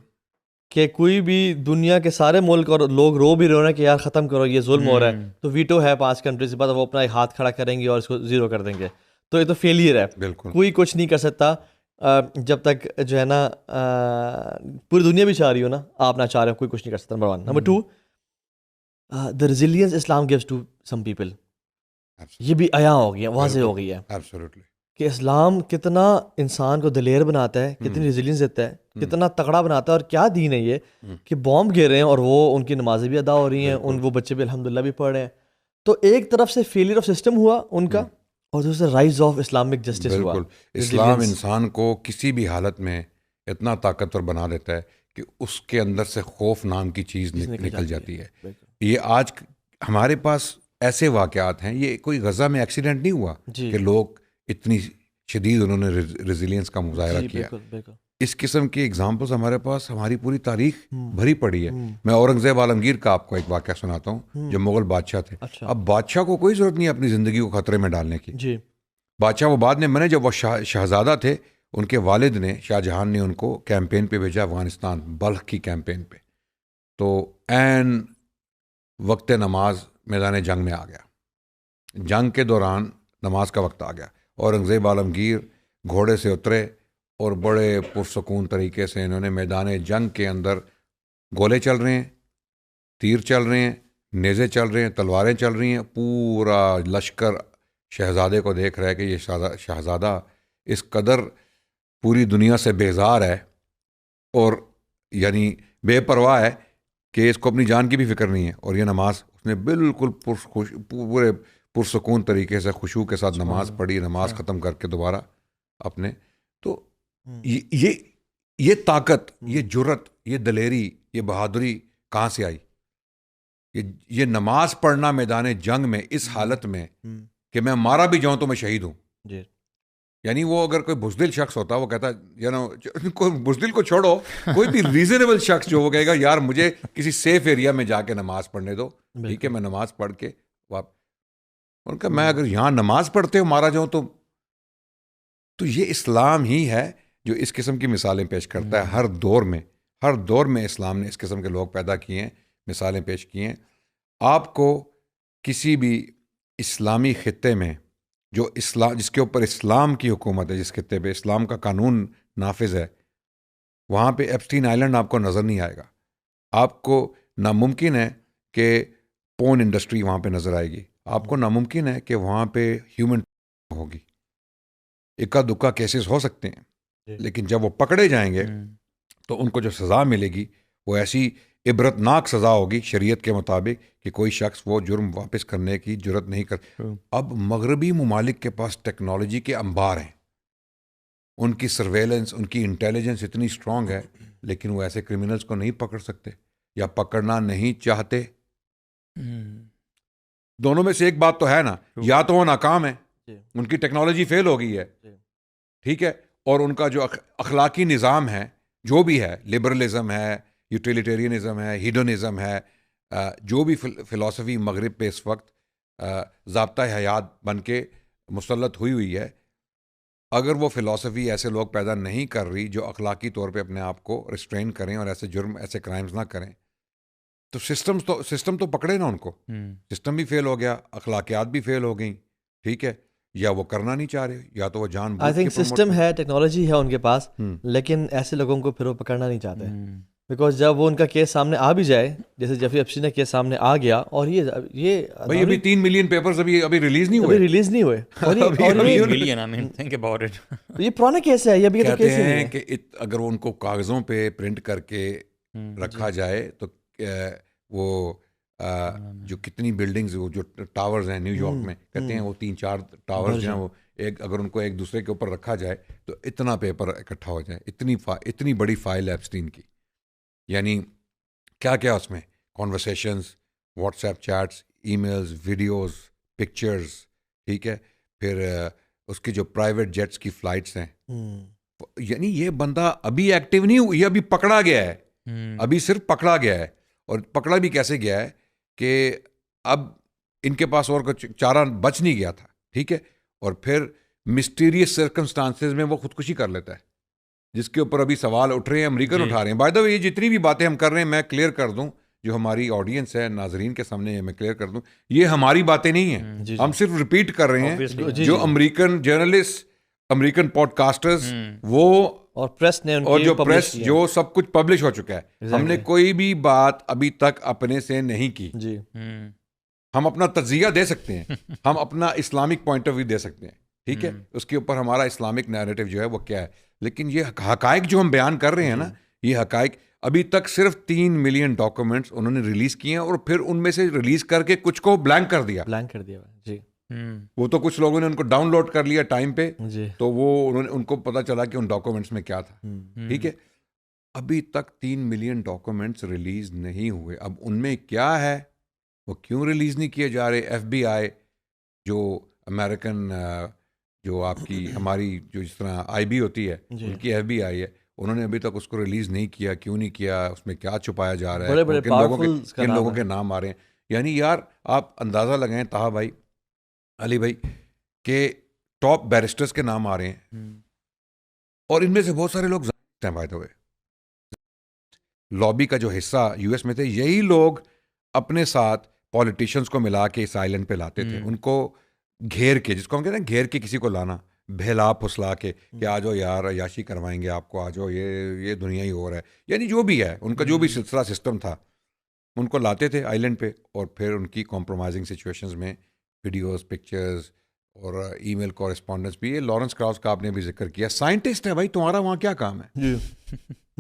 کہ کوئی بھی دنیا کے سارے ملک اور لوگ رو بھی رہے ہیں کہ یار ختم کرو، یہ ظلم ہو رہا ہے، تو ویٹو ہے 5 کنٹریز کے بعد، وہ اپنا ایک ہاتھ کھڑا کریں گے اور اس کو زیرو کر دیں گے. تو یہ تو فیلئر ہے. بالکل، کوئی کچھ نہیں کر سکتا جب تک جو ہے نا پوری دنیا بھی چاہ رہی ہو نا، آپ نہ چاہ رہے ہو، کوئی کچھ نہیں کر سکتا. نمبر 1. نمبر 2، دا ریزیلینس اسلام گیوز ٹو سم پیپل. یہ بھی عیاں ہو گئی ہے، واضح ہو گئی ہے. کہ اسلام کتنا انسان کو دلیر بناتا ہے, کتنی ریزیلینس دیتا ہے, کتنا تگڑا بناتا ہے, اور کیا دین ہے یہ کہ بومب گر رہے ہیں اور وہ ان کی نمازیں بھی ادا ہو رہی ہیں, وہ بچے بھی الحمدللہ بھی پڑھ رہے ہیں. تو ایک طرف سے فیلئر آف سسٹم ہوا ان کا, اور دوسرے رائز آف اسلامک جسٹس ہوا. اسلام انسان کو کسی بھی حالت میں اتنا طاقتور بنا دیتا ہے کہ اس کے اندر سے خوف نام کی چیز نکل جاتی ہے. یہ آج ہمارے پاس ایسے واقعات ہیں, یہ کوئی غزہ میں ایکسیڈنٹ نہیں ہوا کہ لوگ اتنی شدید انہوں نے ریزیلینس کا مظاہرہ کیا. اس قسم کی ایگزامپلز ہمارے پاس ہماری پوری تاریخ بھری پڑی ہے. میں اورنگزیب عالمگیر کا آپ کو ایک واقعہ سناتا ہوں, جو مغل بادشاہ تھے. اب بادشاہ کو کوئی ضرورت نہیں اپنی زندگی کو خطرے میں ڈالنے کی. بادشاہ وہ بعد میں بنے, جب وہ شہزادہ تھے ان کے والد نے, شاہ جہان نے ان کو کیمپین پہ بھیجا, افغانستان بلخ کی کیمپین پہ. تو عین وقت نماز میدان جنگ میں آ گیا. جنگ کے دوران نماز کا وقت آ گیا. اورنگزیب عالمگیر گھوڑے سے اترے اور بڑے پرسکون طریقے سے انہوں نے میدان جنگ کے اندر, گولے چل رہے ہیں, تیر چل رہے ہیں, نیزے چل رہے ہیں, تلواریں چل رہی ہیں, پورا لشکر شہزادے کو دیکھ رہا ہے کہ یہ شہزادہ اس قدر پوری دنیا سے بیزار ہے اور یعنی بے پرواہ ہے کہ اس کو اپنی جان کی بھی فکر نہیں ہے. اور یہ نماز اس نے بالکل پورے پرسکون طریقے سے خشوع کے ساتھ نماز پڑھی, نماز ختم کر کے دوبارہ اپنے. تو یہ طاقت, یہ جرت, یہ دلیری, یہ بہادری کہاں سے آئی؟ یہ نماز پڑھنا میدان جنگ میں اس حالت میں کہ میں مارا بھی جاؤں تو میں شہید ہوں. یعنی وہ اگر کوئی بزدل شخص ہوتا, وہ کہتا بزدل کو چھوڑو, کوئی بھی ریزنیبل شخص جو وہ کہے گا یار مجھے کسی سیف ایریا میں جا کے نماز پڑھنے دو, ٹھیک ہے, میں نماز پڑھ کے ان کا میں اگر یہاں نماز پڑھتے ہو مارا جاؤں تو یہ اسلام ہی ہے جو اس قسم کی مثالیں پیش کرتا ہے. ہر دور میں اسلام نے اس قسم کے لوگ پیدا کیے ہیں, مثالیں پیش کی ہیں. آپ کو کسی بھی اسلامی خطے میں جو جس کے اوپر اسلام کی حکومت ہے, جس خطے پہ اسلام کا قانون نافذ ہے, وہاں پہ ایپسٹین آئلینڈ آپ کو نظر نہیں آئے گا. آپ کو ناممکن ہے کہ پون انڈسٹری وہاں پہ نظر آئے گی. آپ کو ناممکن ہے کہ وہاں پہ ہیومن ہوگی. اکا دکا کیسز ہو سکتے ہیں, لیکن جب وہ پکڑے جائیں گے تو ان کو جو سزا ملے گی وہ ایسی عبرتناک سزا ہوگی شریعت کے مطابق کہ کوئی شخص وہ جرم واپس کرنے کی جرت نہیں کر. اب مغربی ممالک کے پاس ٹیکنالوجی کے انبار ہیں, ان کی سرویلنس, ان کی انٹیلیجنس اتنی اسٹرانگ ہے, لیکن وہ ایسے کرمنلز کو نہیں پکڑ سکتے یا پکڑنا نہیں چاہتے. دونوں میں سے ایک بات تو ہے نا, یا تو وہ ناکام ہے, ان کی ٹیکنالوجی فیل ہو گئی ہے, ٹھیک ہے, اور ان کا جو اخلاقی نظام ہے جو بھی ہے, لبرلزم ہے, یوٹیلیٹیرینزم ہے, ہیڈونزم ہے, جو بھی فلسفی مغرب پہ اس وقت ضابطہ حیات بن کے مسلط ہوئی ہے, اگر وہ فلسفی ایسے لوگ پیدا نہیں کر رہی جو اخلاقی طور پہ اپنے آپ کو ریسٹرین کریں اور ایسے جرم, ایسے کرائمز نہ کریں, تو سسٹم تو پکڑے نا ان کو. سسٹم بھی فیل ہو گیا, اخلاقیات بھی فیل ہو گئیں, ٹھیک ہے, یا وہ کرنا نہیں چاہ رہے, یا تو وہ جان آئی تھنک سسٹم ہے, ٹیکنالوجی ہے ان کے پاس, لیکن ایسے لوگوں کو پھر وہ پکڑنا نہیں چاہتے. بیکاز جب وہ ان کا کیس سامنے آ بھی جائے, جیسے جیفری ایپسٹین کا کیس سامنے آ گیا, اور یہ ابھی 3 ملین پیپرز ابھی ریلیز نہیں ہوئے, یہ پرانا کیس ہے. یہ ابھی کہتے ہیں کہ اگر ان کو کاغذوں پہ پرنٹ کر کے رکھا جائے تو وہ جو کتنی بلڈنگز, جو ٹاورز ہیں نیو یارک میں, کہتے ہیں وہ 3-4 ٹاورز جو ہیں وہ اگر ان کو ایک دوسرے کے اوپر رکھا جائے تو اتنا پیپر اکٹھا ہو جائے. اتنی بڑی فائل ہے ایپسٹین کی. یعنی کیا اس میں conversations, what's app chats, e mails, videos, pictures, ٹھیک ہے, پھر اس کی جو پرائیویٹ جیٹس کی فلائٹس ہیں. یعنی یہ بندہ ابھی ایکٹیو نہیں ہوا, یہ ابھی پکڑا گیا ہے, ابھی صرف پکڑا گیا ہے. اور پکڑا بھی کیسے گیا ہے کہ اب ان کے پاس اور کچھ چارہ بچ نہیں گیا تھا, ٹھیک ہے, اور پھر مسٹیریس سرکمسٹانسز میں وہ خودکشی کر لیتا ہے, جس کے اوپر ابھی سوال اٹھ رہے ہیں, امریکن اٹھا رہے ہیں. بائی دا وے, یہ جتنی بھی باتیں ہم کر رہے ہیں, میں کلیئر کر دوں, جو ہماری آڈینس ہے, ناظرین کے سامنے میں کلیئر کر دوں, یہ ہماری باتیں نہیں ہیں, ہم صرف ریپیٹ کر رہے ہیں جو American journalist, American podcasters, وہ اور پریس نے اور جو پریس جو سب کچھ پبلش ہو چکا ہے. ہم نے کوئی بھی بات ابھی تک اپنے سے نہیں کی. ہم اپنا تجزیہ دے سکتے ہیں, ہم اپنا اسلامک پوائنٹ آف ویو دے سکتے ہیں, ٹھیک ہے, اس کے اوپر ہمارا اسلامک نیریٹو جو ہے وہ کیا ہے. لیکن یہ حقائق جو ہم بیان کر رہے ہیں نا, یہ حقائق ابھی تک صرف 3 ملین ڈاکومنٹس انہوں نے ریلیز کیے ہیں, اور پھر ان میں سے ریلیز کر کے کچھ کو بلینک کر دیا. جی, وہ تو کچھ لوگوں نے ان کو ڈاؤن لوڈ کر لیا ٹائم پہ, جی, تو وہ ان کو پتا چلا کہ ان ڈاکومنٹس میں کیا تھا. ٹھیک ہے, ابھی تک 3 ملین ڈاکومنٹس ریلیز نہیں ہوئے. اب ان میں کیا ہے, وہ کیوں ریلیز نہیں کیے جا رہے؟ ایف بی آئی جو امریکن جو آپ کی ہماری جو جس طرح آئی بی ہوتی ہے, ان کی ایف بی آئی ہے, انہوں نے ابھی تک اس کو ریلیز نہیں کیا. کیوں نہیں کیا؟ اس میں کیا چھپایا جا رہا ہے, کن لوگوں کے نام آ رہے ہیں. یعنی یار آپ اندازہ لگائیں طاہا بھائی, علی بھائی, کہ ٹاپ بیرسٹرز کے نام آ رہے ہیں, اور ان میں سے بہت سارے لوگ ہیں بھائی. ہوئے لابی کا جو حصہ یو ایس میں تھے, یہی لوگ اپنے ساتھ پولیٹیشینز کو ملا کے اس آئلینڈ پہ لاتے تھے, ان کو گھیر کے, جس کو ہم کہتے ہیں گھیر کے کسی کو لانا, بہلا پھسلا کے کہ آ جاؤ یار عیاشی کروائیں گے آپ کو, آ جاؤ, یہ دنیا ہی ہو رہا ہے. یعنی جو بھی ہے ان کا جو بھی سلسلہ سسٹم تھا, ان کو لاتے تھے آئیلینڈ پہ, اور پھر ان کی کمپرومائزنگ سچویشنز میں ویڈیوز, پکچرز اور ای میل کورسپونڈنس بھی. یہ لارنس کراؤس کا آپ نے بھی ذکر کیا, سائنٹسٹ ہے بھائی, تمہارا وہاں کیا کام ہے؟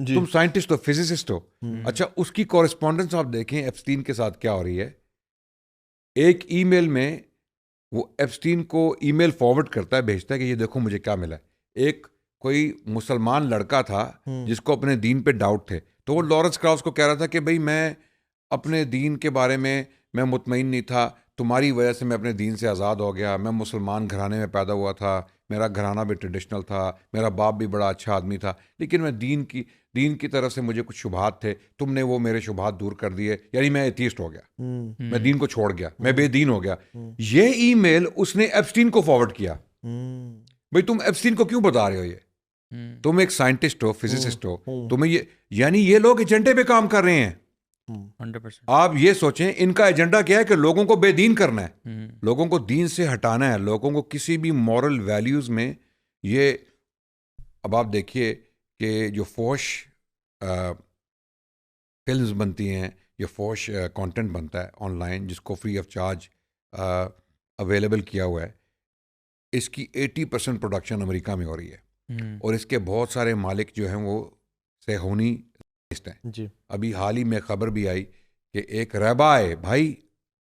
تم سائنٹسٹ ہو, فزسسٹ ہو. اچھا, اس کی کورسپونڈنس آپ دیکھیں ایپسٹین کے ساتھ کیا ہو رہی ہے. ایک ای میل میں وہ ایپسٹین کو ای میل فارورڈ کرتا ہے, بھیجتا ہے کہ یہ دیکھو مجھے کیا ملا. ایک کوئی مسلمان لڑکا تھا جس کو اپنے دین پہ ڈاؤٹ تھے, تو وہ لارنس کراؤس کو کہہ رہا تھا کہ بھائی میں اپنے دین کے بارے میں مطمئن نہیں تھا, تمہاری وجہ سے میں اپنے دین سے آزاد ہو گیا. میں مسلمان گھرانے میں پیدا ہوا تھا, میرا گھرانہ بھی ٹریڈیشنل تھا, میرا باپ بھی بڑا اچھا آدمی تھا, لیکن میں دین کی طرف سے مجھے کچھ شبہات تھے, تم نے وہ میرے شبہات دور کر دیے, یعنی میں ایتھیسٹ ہو گیا, میں دین کو چھوڑ گیا, میں بے دین ہو گیا. یہ ای میل اس نے ایپسٹین کو فارورڈ کیا. بھائی تم ایپسٹین کو کیوں بتا رہے ہو یہ؟ تم ایک سائنٹسٹ ہو, فزسسٹ ہو, تمہیں یہ, یعنی یہ لوگ ایجنڈے پہ کام کر رہے ہیں. 100%. آپ یہ سوچیں ان کا ایجنڈا کیا ہے کہ لوگوں کو بے دین کرنا ہے, لوگوں کو دین سے ہٹانا ہے, لوگوں کو کسی بھی مورل ویلیوز میں یہ. اب آپ دیکھیے کہ جو فوش فلمز بنتی ہیں, یہ فوش کانٹینٹ بنتا ہے آن لائن, جس کو فری آف چارج اویلیبل کیا ہوا ہے, اس کی 80% پروڈکشن امریکہ میں ہو رہی ہے, اور اس کے بہت سارے مالک جو ہیں وہ صہیونی ہیں. جی, ابھی حال ہی میں خبر بھی آئی کہ ایک رہبا ہے بھائی,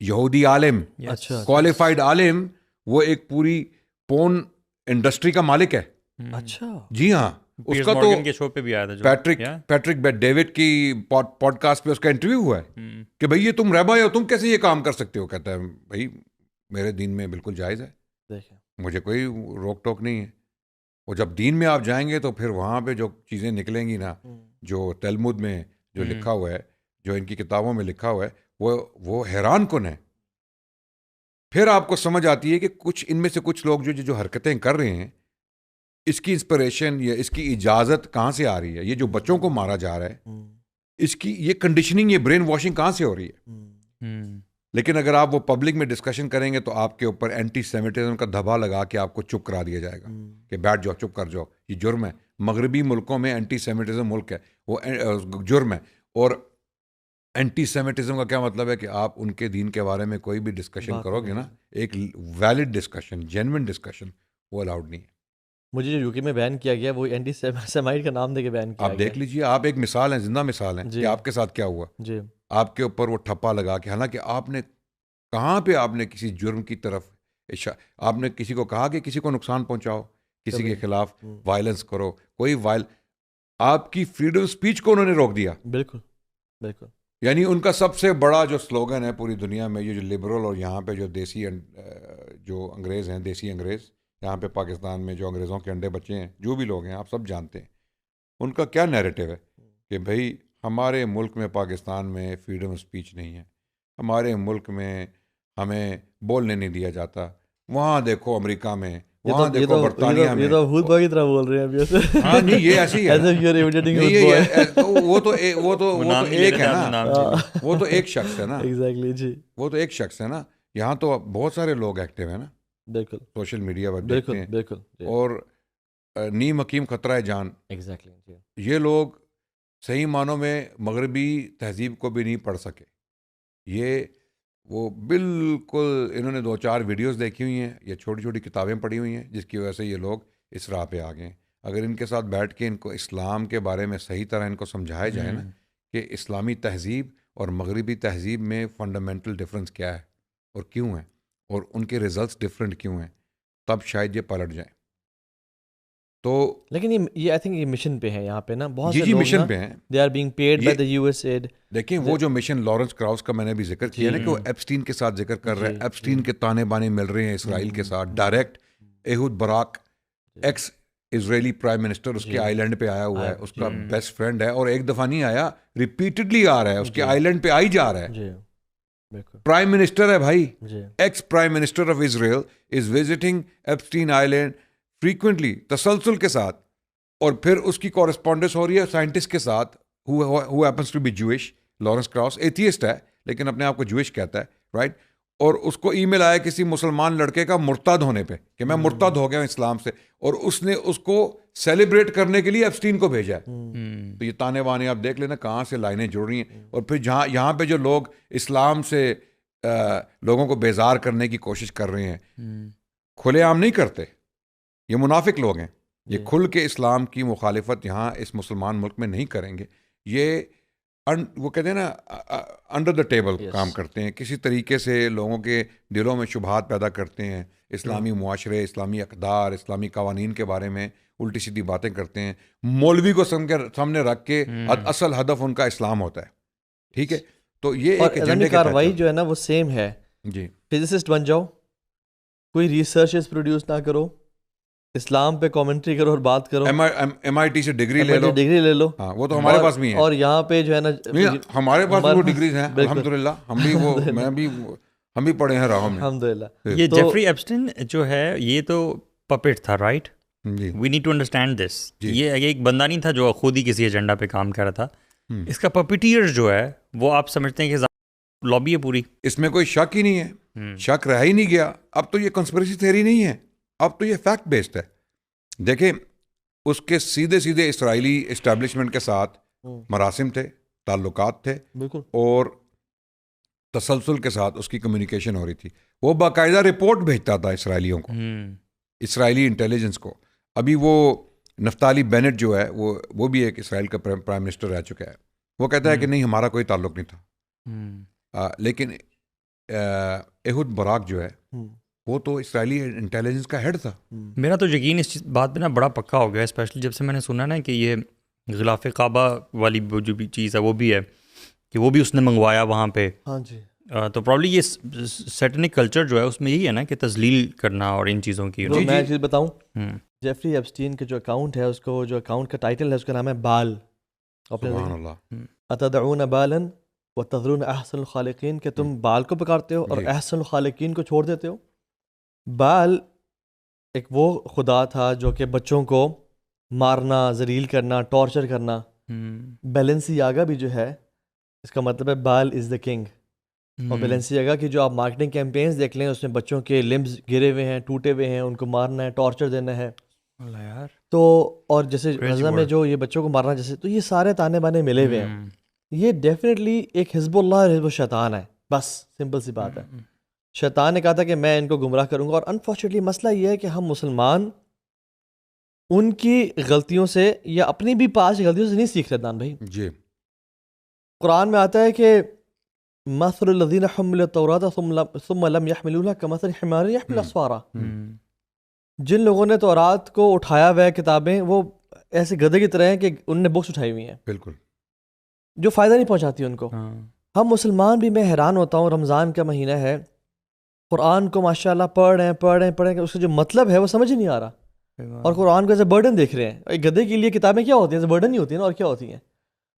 یہودی عالم, کوالیفائڈ عالم, وہ ایک پوری پون انڈسٹری کا مالک ہے. اچھا, جی ہاں, اس کا تو کے شو پہ بھی آیا تھا, پیٹرک بیٹ ڈیوڈ کی پوڈ کاسٹ پہ اس کا انٹرویو ہوا ہے کہ بھائی یہ تم رہبا ہو, تم کیسے یہ کام کر سکتے ہو؟ کہتا ہے بھائی میرے دین میں بالکل جائز ہے, مجھے کوئی روک ٹوک نہیں ہے. اور جب دین میں آپ جائیں گے تو پھر وہاں پہ جو چیزیں نکلیں گی نا, جو تلمود میں جو لکھا ہوا ہے, جو ان کی کتابوں میں لکھا ہوا ہے, وہ حیران کن ہے. پھر آپ کو سمجھ آتی ہے کہ کچھ ان میں سے کچھ لوگ جو حرکتیں کر رہے ہیں, اس کی انسپریشن یا اس کی اجازت کہاں سے آ رہی ہے؟ یہ جو بچوں کو مارا جا رہا ہے, اس کی یہ کنڈیشننگ, یہ برین واشنگ کہاں سے ہو رہی ہے؟ لیکن اگر آپ وہ پبلک میں ڈسکشن کریں گے تو آپ کے اوپر اینٹی سیمیٹزم کا دھبا لگا کے آپ کو چپ کرا دیا جائے گا کہ بیٹھ جاؤ, چپ کر جاؤ, یہ جرم ہے. مغربی ملکوں میں اینٹی سیمیٹزم ملک ہے, وہ جرم ہے. اور اینٹی سیمیٹزم کا کیا مطلب ہے کہ آپ ان کے دین کے بارے میں کوئی بھی ڈسکشن کرو گے نا, ایک ویلڈ ڈسکشن, جینوئن ڈسکشن, وہ الاؤڈ نہیں ہے. مجھے جو یوکے میں بین کیا گیا وہ اینٹی سیمائٹ کا نام دے کے بین کیا گیا. آپ دیکھ لیجئے, آپ ایک مثال ہیں, زندہ مثال ہیں کہ آپ کے ساتھ کیا ہوا. جی, آپ کے اوپر وہ ٹھپا لگا کے, حالانکہ آپ نے کہاں پہ آپ نے کسی جرم کی طرف آپ نے کسی کو کہا کہ کسی کو نقصان پہنچاؤ, کسی کے خلاف وائلنس کرو, کوئی آپ کی فریڈم اسپیچ کو انہوں نے روک دیا. بالکل بالکل. یعنی ان کا سب سے بڑا جو سلوگن ہے پوری دنیا میں, یہ جو لبرل اور یہاں پہ جو دیسی جو انگریز ہیں, دیسی انگریز یہاں پہ پاکستان میں جو انگریزوں کے انڈے بچے ہیں, جو بھی لوگ ہیں آپ سب جانتے ہیں, ان کا کیا نیریٹو ہے کہ بھائی ہمارے ملک میں, پاکستان میں فریڈم اسپیچ نہیں ہے, ہمارے ملک میں ہمیں بولنے نہیں دیا جاتا. وہاں دیکھو امریکہ میں, وہاں دیکھو برطانیہ میں, یہ تو بھوت باغ کی طرح بول رہے ہیں ابھی ایسے. ہاں نہیں, یہ ایسی ہے, وہ تو ایک ہے نا, وہ تو ایک شخص ہے نا, ایگزیکٹلی جی, وہ تو ایک شخص ہے نا. یہاں تو بہت سارے لوگ ایکٹیو ہیں نا, بالکل سوشل میڈیا پر دیکھتے ہیں, بالکل, اور نیم حکیم خطرہ ہے جان. ایگزیکٹلی, یہ لوگ صحیح معنوں میں مغربی تہذیب کو بھی نہیں پڑھ سکے. یہ وہ بالکل انہوں نے 2-4 ویڈیوز دیکھی ہوئی ہیں یا چھوٹی چھوٹی کتابیں پڑھی ہوئی ہیں جس کی وجہ سے یہ لوگ اس راہ پہ آ گئے ہیں. اگر ان کے ساتھ بیٹھ کے ان کو اسلام کے بارے میں صحیح طرح ان کو سمجھایا جائے نا کہ اسلامی تہذیب اور مغربی تہذیب میں فنڈامنٹل ڈفرینس کیا ہے اور کیوں ہے اور ان کے ریزلٹس ڈفرینٹ کیوں ہیں, تب شاید یہ پلٹ جائیں. تو لیکن یہ آئی تھنک یہ مشن پہ ہیں یہاں پہ نا, بہت سے جی لوگ مشن پہ ہیں, they are being paid by the you S AID. دیکھیں وہ جو مشن لارنس کراؤس کا میں نے بھی ذکر کیا نا کہ وہ ایپسٹین کے ساتھ ذکر کر رہے ہیں, ایپسٹین کے تانے بانے مل رہے ہیں اسرائیل کے ساتھ ڈائریکٹ. ایہود براک ایکس اسرائیلی پرائم منسٹر اس کے آئی لینڈ پہ آیا ہوا ہے, اس کا بیسٹ فرینڈ ہے, اور ایک دفعہ نہیں آیا, ریپیٹڈلی آ رہا ہے, اس کے آئی لینڈ پہ آئی جا رہا ہے. پرائم منسٹر ہے بھائی, ex prime minister of Israel is visiting Epstein آئی لینڈ فریکوینٹلی, تسلسل کے ساتھ, اور پھر اس کی کورسپونڈنس ہو رہی ہے سائنٹسٹ کے ساتھ who happens to be Jewish. Lawrence Krauss atheist ہے لیکن اپنے آپ کو جوش کہتا ہے, رائٹ. اور اس کو ای میل آیا کسی مسلمان لڑکے کا مرتد ہونے پہ کہ میں مرتد ہو گیا ہوں اسلام سے, اور اس نے اس کو سیلیبریٹ کرنے کے لیے ایپسٹین کو بھیجا ہے. تو یہ تانے وانے آپ دیکھ لینا کہاں سے لائنیں جڑ رہی ہیں. اور پھر جہاں یہاں پہ جو لوگ اسلام سے لوگوں کو بیزار کرنے کی کوشش کر رہے ہیں, کھلے عام نہیں کرتے, یہ منافق لوگ ہیں, یہ کھل کے اسلام کی مخالفت یہاں اس مسلمان ملک میں نہیں کریں گے. یہ وہ کہتے ہیں نا انڈر دا ٹیبل کام کرتے ہیں, کسی طریقے سے لوگوں کے دلوں میں شبہات پیدا کرتے ہیں, اسلامی معاشرے, اسلامی اقدار, اسلامی قوانین کے بارے میں الٹی سیدھی باتیں کرتے ہیں. مولوی کو سامنے رکھ کے اصل ہدف ان کا اسلام ہوتا ہے, ٹھیک ہے. تو یہ ایک ایجنڈے کی کارروائی جو ہے نا وہ سیم ہے. جی فزسسٹ بن جاؤ, کوئی ریسرچز پروڈیوس نہ کرو, اسلام پہ کامنٹری کرو اور بات کرو, ایم آئی ٹی سے ڈگری لے لو. ہاں وہ تو ہمارے پاس بھی ہے, اور یہاں پہ جو ہے نا ہمارے پاس وہ ڈگریز ہیں الحمدللہ, ہم بھی پڑھے ہیں راہوں میں الحمدللہ. یہ جیفری ایپسٹین جو ہے یہ تو پپٹ تھا, right. We need to understand this. یہ ایک بندہ نہیں تھا جو خود ہی کسی ایجنڈا پہ کام کر رہا تھا. اس کا پپیٹیئر جو ہے وہ آپ سمجھتے ہیں کہ لابی ہے پوری, اس میں کوئی شک ہی نہیں ہے, شک رہ ہی نہیں گیا. اب تو یہ کنسپریسی تھیوری نہیں ہے, اب تو یہ فیکٹ بیسڈ ہے. دیکھیں اس کے سیدھے اسرائیلی اسٹیبلشمنٹ کے ساتھ مراسم تھے, تعلقات تھے, اور تسلسل کے ساتھ اس کی کمیونیکیشن ہو رہی تھی. وہ باقاعدہ رپورٹ بھیجتا تھا اسرائیلیوں کو, اسرائیلی انٹیلیجنس کو. ابھی وہ نفتالی بینٹ جو ہے وہ بھی ایک اسرائیل کا پرائم منسٹر رہ چکا ہے, وہ کہتا ہے کہ نہیں ہمارا کوئی تعلق نہیں تھا. لیکن ایہود براک جو ہے وہ تو اسرائیلی انٹیلیجنس کا ہیڈ تھا. میرا تو یقین اس بات پہ نا بڑا پکا ہو گیا, اسپیشلی جب سے میں نے سنا نا کہ یہ غلاف کعبہ والی جو بھی چیز ہے وہ بھی ہے کہ وہ بھی اس نے منگوایا وہاں پہ. ہاں جی. تو پرابلی یہ سیٹنک کلچر جو ہے اس میں یہی ہے نا کہ تذلیل کرنا اور ان چیزوں کی. میں چیز بتاؤں, جیفری ایپسٹین کا جو اکاؤنٹ ہے اس کو جو اکاؤنٹ کا ٹائٹل ہے اس کا نام ہے بال. سبحان اللہ. اتدعون بالا وتذرون احسن الخالقین, کہ تم بال کو پکارتے ہو اور احسن الخالقین کو چھوڑ دیتے ہو. بال ایک وہ خدا تھا جو کہ بچوں کو مارنا, ذلیل کرنا, ٹارچر کرنا. بیلنسیاگا بھی جو ہے اس کا مطلب ہے بال از دا کنگ. اور بیلنسیاگا کی جو آپ مارکیٹنگ کیمپینز دیکھ لیں اس میں بچوں کے لمبس گرے ہوئے ہیں, ٹوٹے ہوئے ہیں, ان کو مارنا ہے, ٹارچر دینا ہے. تو اور جیسے غزہ میں جو یہ بچوں کو مارنا جیسے, تو یہ سارے تانے بانے ملے ہوئے ہیں. یہ ڈیفینیٹلی ایک حزب اللہ اور حزب الشیطان ہے, بس سمپل سی بات ہے. شیطان نے کہا تھا کہ میں ان کو گمراہ کروں گا, اور انفارچونیٹلی مسئلہ یہ ہے کہ ہم مسلمان ان کی غلطیوں سے یا اپنی بھی پاس غلطیوں سے نہیں سیکھ رہے. دان بھائی جی قرآن میں آتا ہے کہ مثل الذین حملوا التوراۃ ثم لم یحملوها کمثل حمار یحمل اسفارا. جن لوگوں نے تورات کو اٹھایا ہوا ہے کتابیں, وہ ایسے گدھے کی طرح ہیں کہ ان نے بکس اٹھائی ہوئی ہیں, بالکل جو فائدہ نہیں پہنچاتی ان کو. ہم مسلمان بھی, میں حیران ہوتا ہوں, رمضان کا مہینہ ہے, قرآن کو ماشاءاللہ پڑھ رہے ہیں, اس کا جو مطلب ہے وہ سمجھ ہی نہیں آ رہا, اور قرآن کو ایز اے برڈن دیکھ رہے ہیں. ایک گدھے کے لیے کتابیں کیا ہوتی ہیں, ایز اے برڈن ہی ہوتی ہیں نا, اور کیا ہوتی ہیں.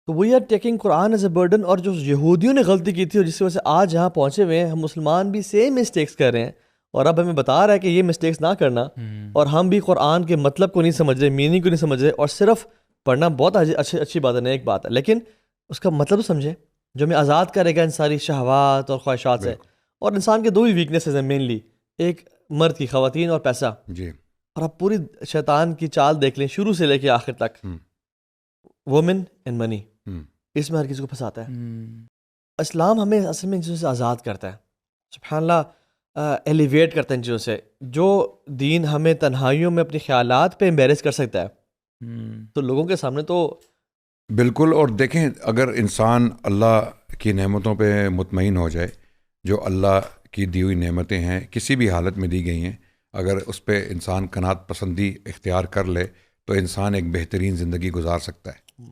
تو we are taking Quran as a burden. اور جو یہودیوں نے غلطی کی تھی اور جس کی وجہ سے آج یہاں پہنچے ہوئے ہیں, ہم مسلمان بھی سیم مسٹیکس کر رہے ہیں, اور اب ہمیں بتا رہا ہے کہ یہ مسٹیکس نہ کرنا. اور ہم بھی قرآن کے مطلب کو نہیں سمجھ رہے, میننگ کو نہیں سمجھ رہے, اور صرف پڑھنا بہت اچھی بات ہے, نیک بات ہے, لیکن اس کا مطلب سمجھیں جو ہمیں آزاد کرے گا ان ساری شہوات اور خواہشات سے. اور انسان کے دو ہی ویکنیسز ہیں مینلی, ایک مرد کی, خواتین اور پیسہ. جی. اور آپ پوری شیطان کی چال دیکھ لیں شروع سے لے کے آخر تک, وومن اینڈ منی, اس میں ہر کسی کو پھنساتا ہے. اسلام ہمیں اصل میں ان چیزوں سے آزاد کرتا ہے. سبحان اللہ ایلیویٹ کرتے ہیں چیزوں سے. جو دین ہمیں تنہائیوں میں اپنے خیالات پہ امبیرس کر سکتا ہے تو لوگوں کے سامنے تو بالکل. اور دیکھیں اگر انسان اللہ کی نعمتوں پہ مطمئن ہو جائے، جو اللہ کی دی ہوئی نعمتیں ہیں کسی بھی حالت میں دی گئی ہیں، اگر اس پہ انسان قناعت پسندی اختیار کر لے تو انسان ایک بہترین زندگی گزار سکتا ہے.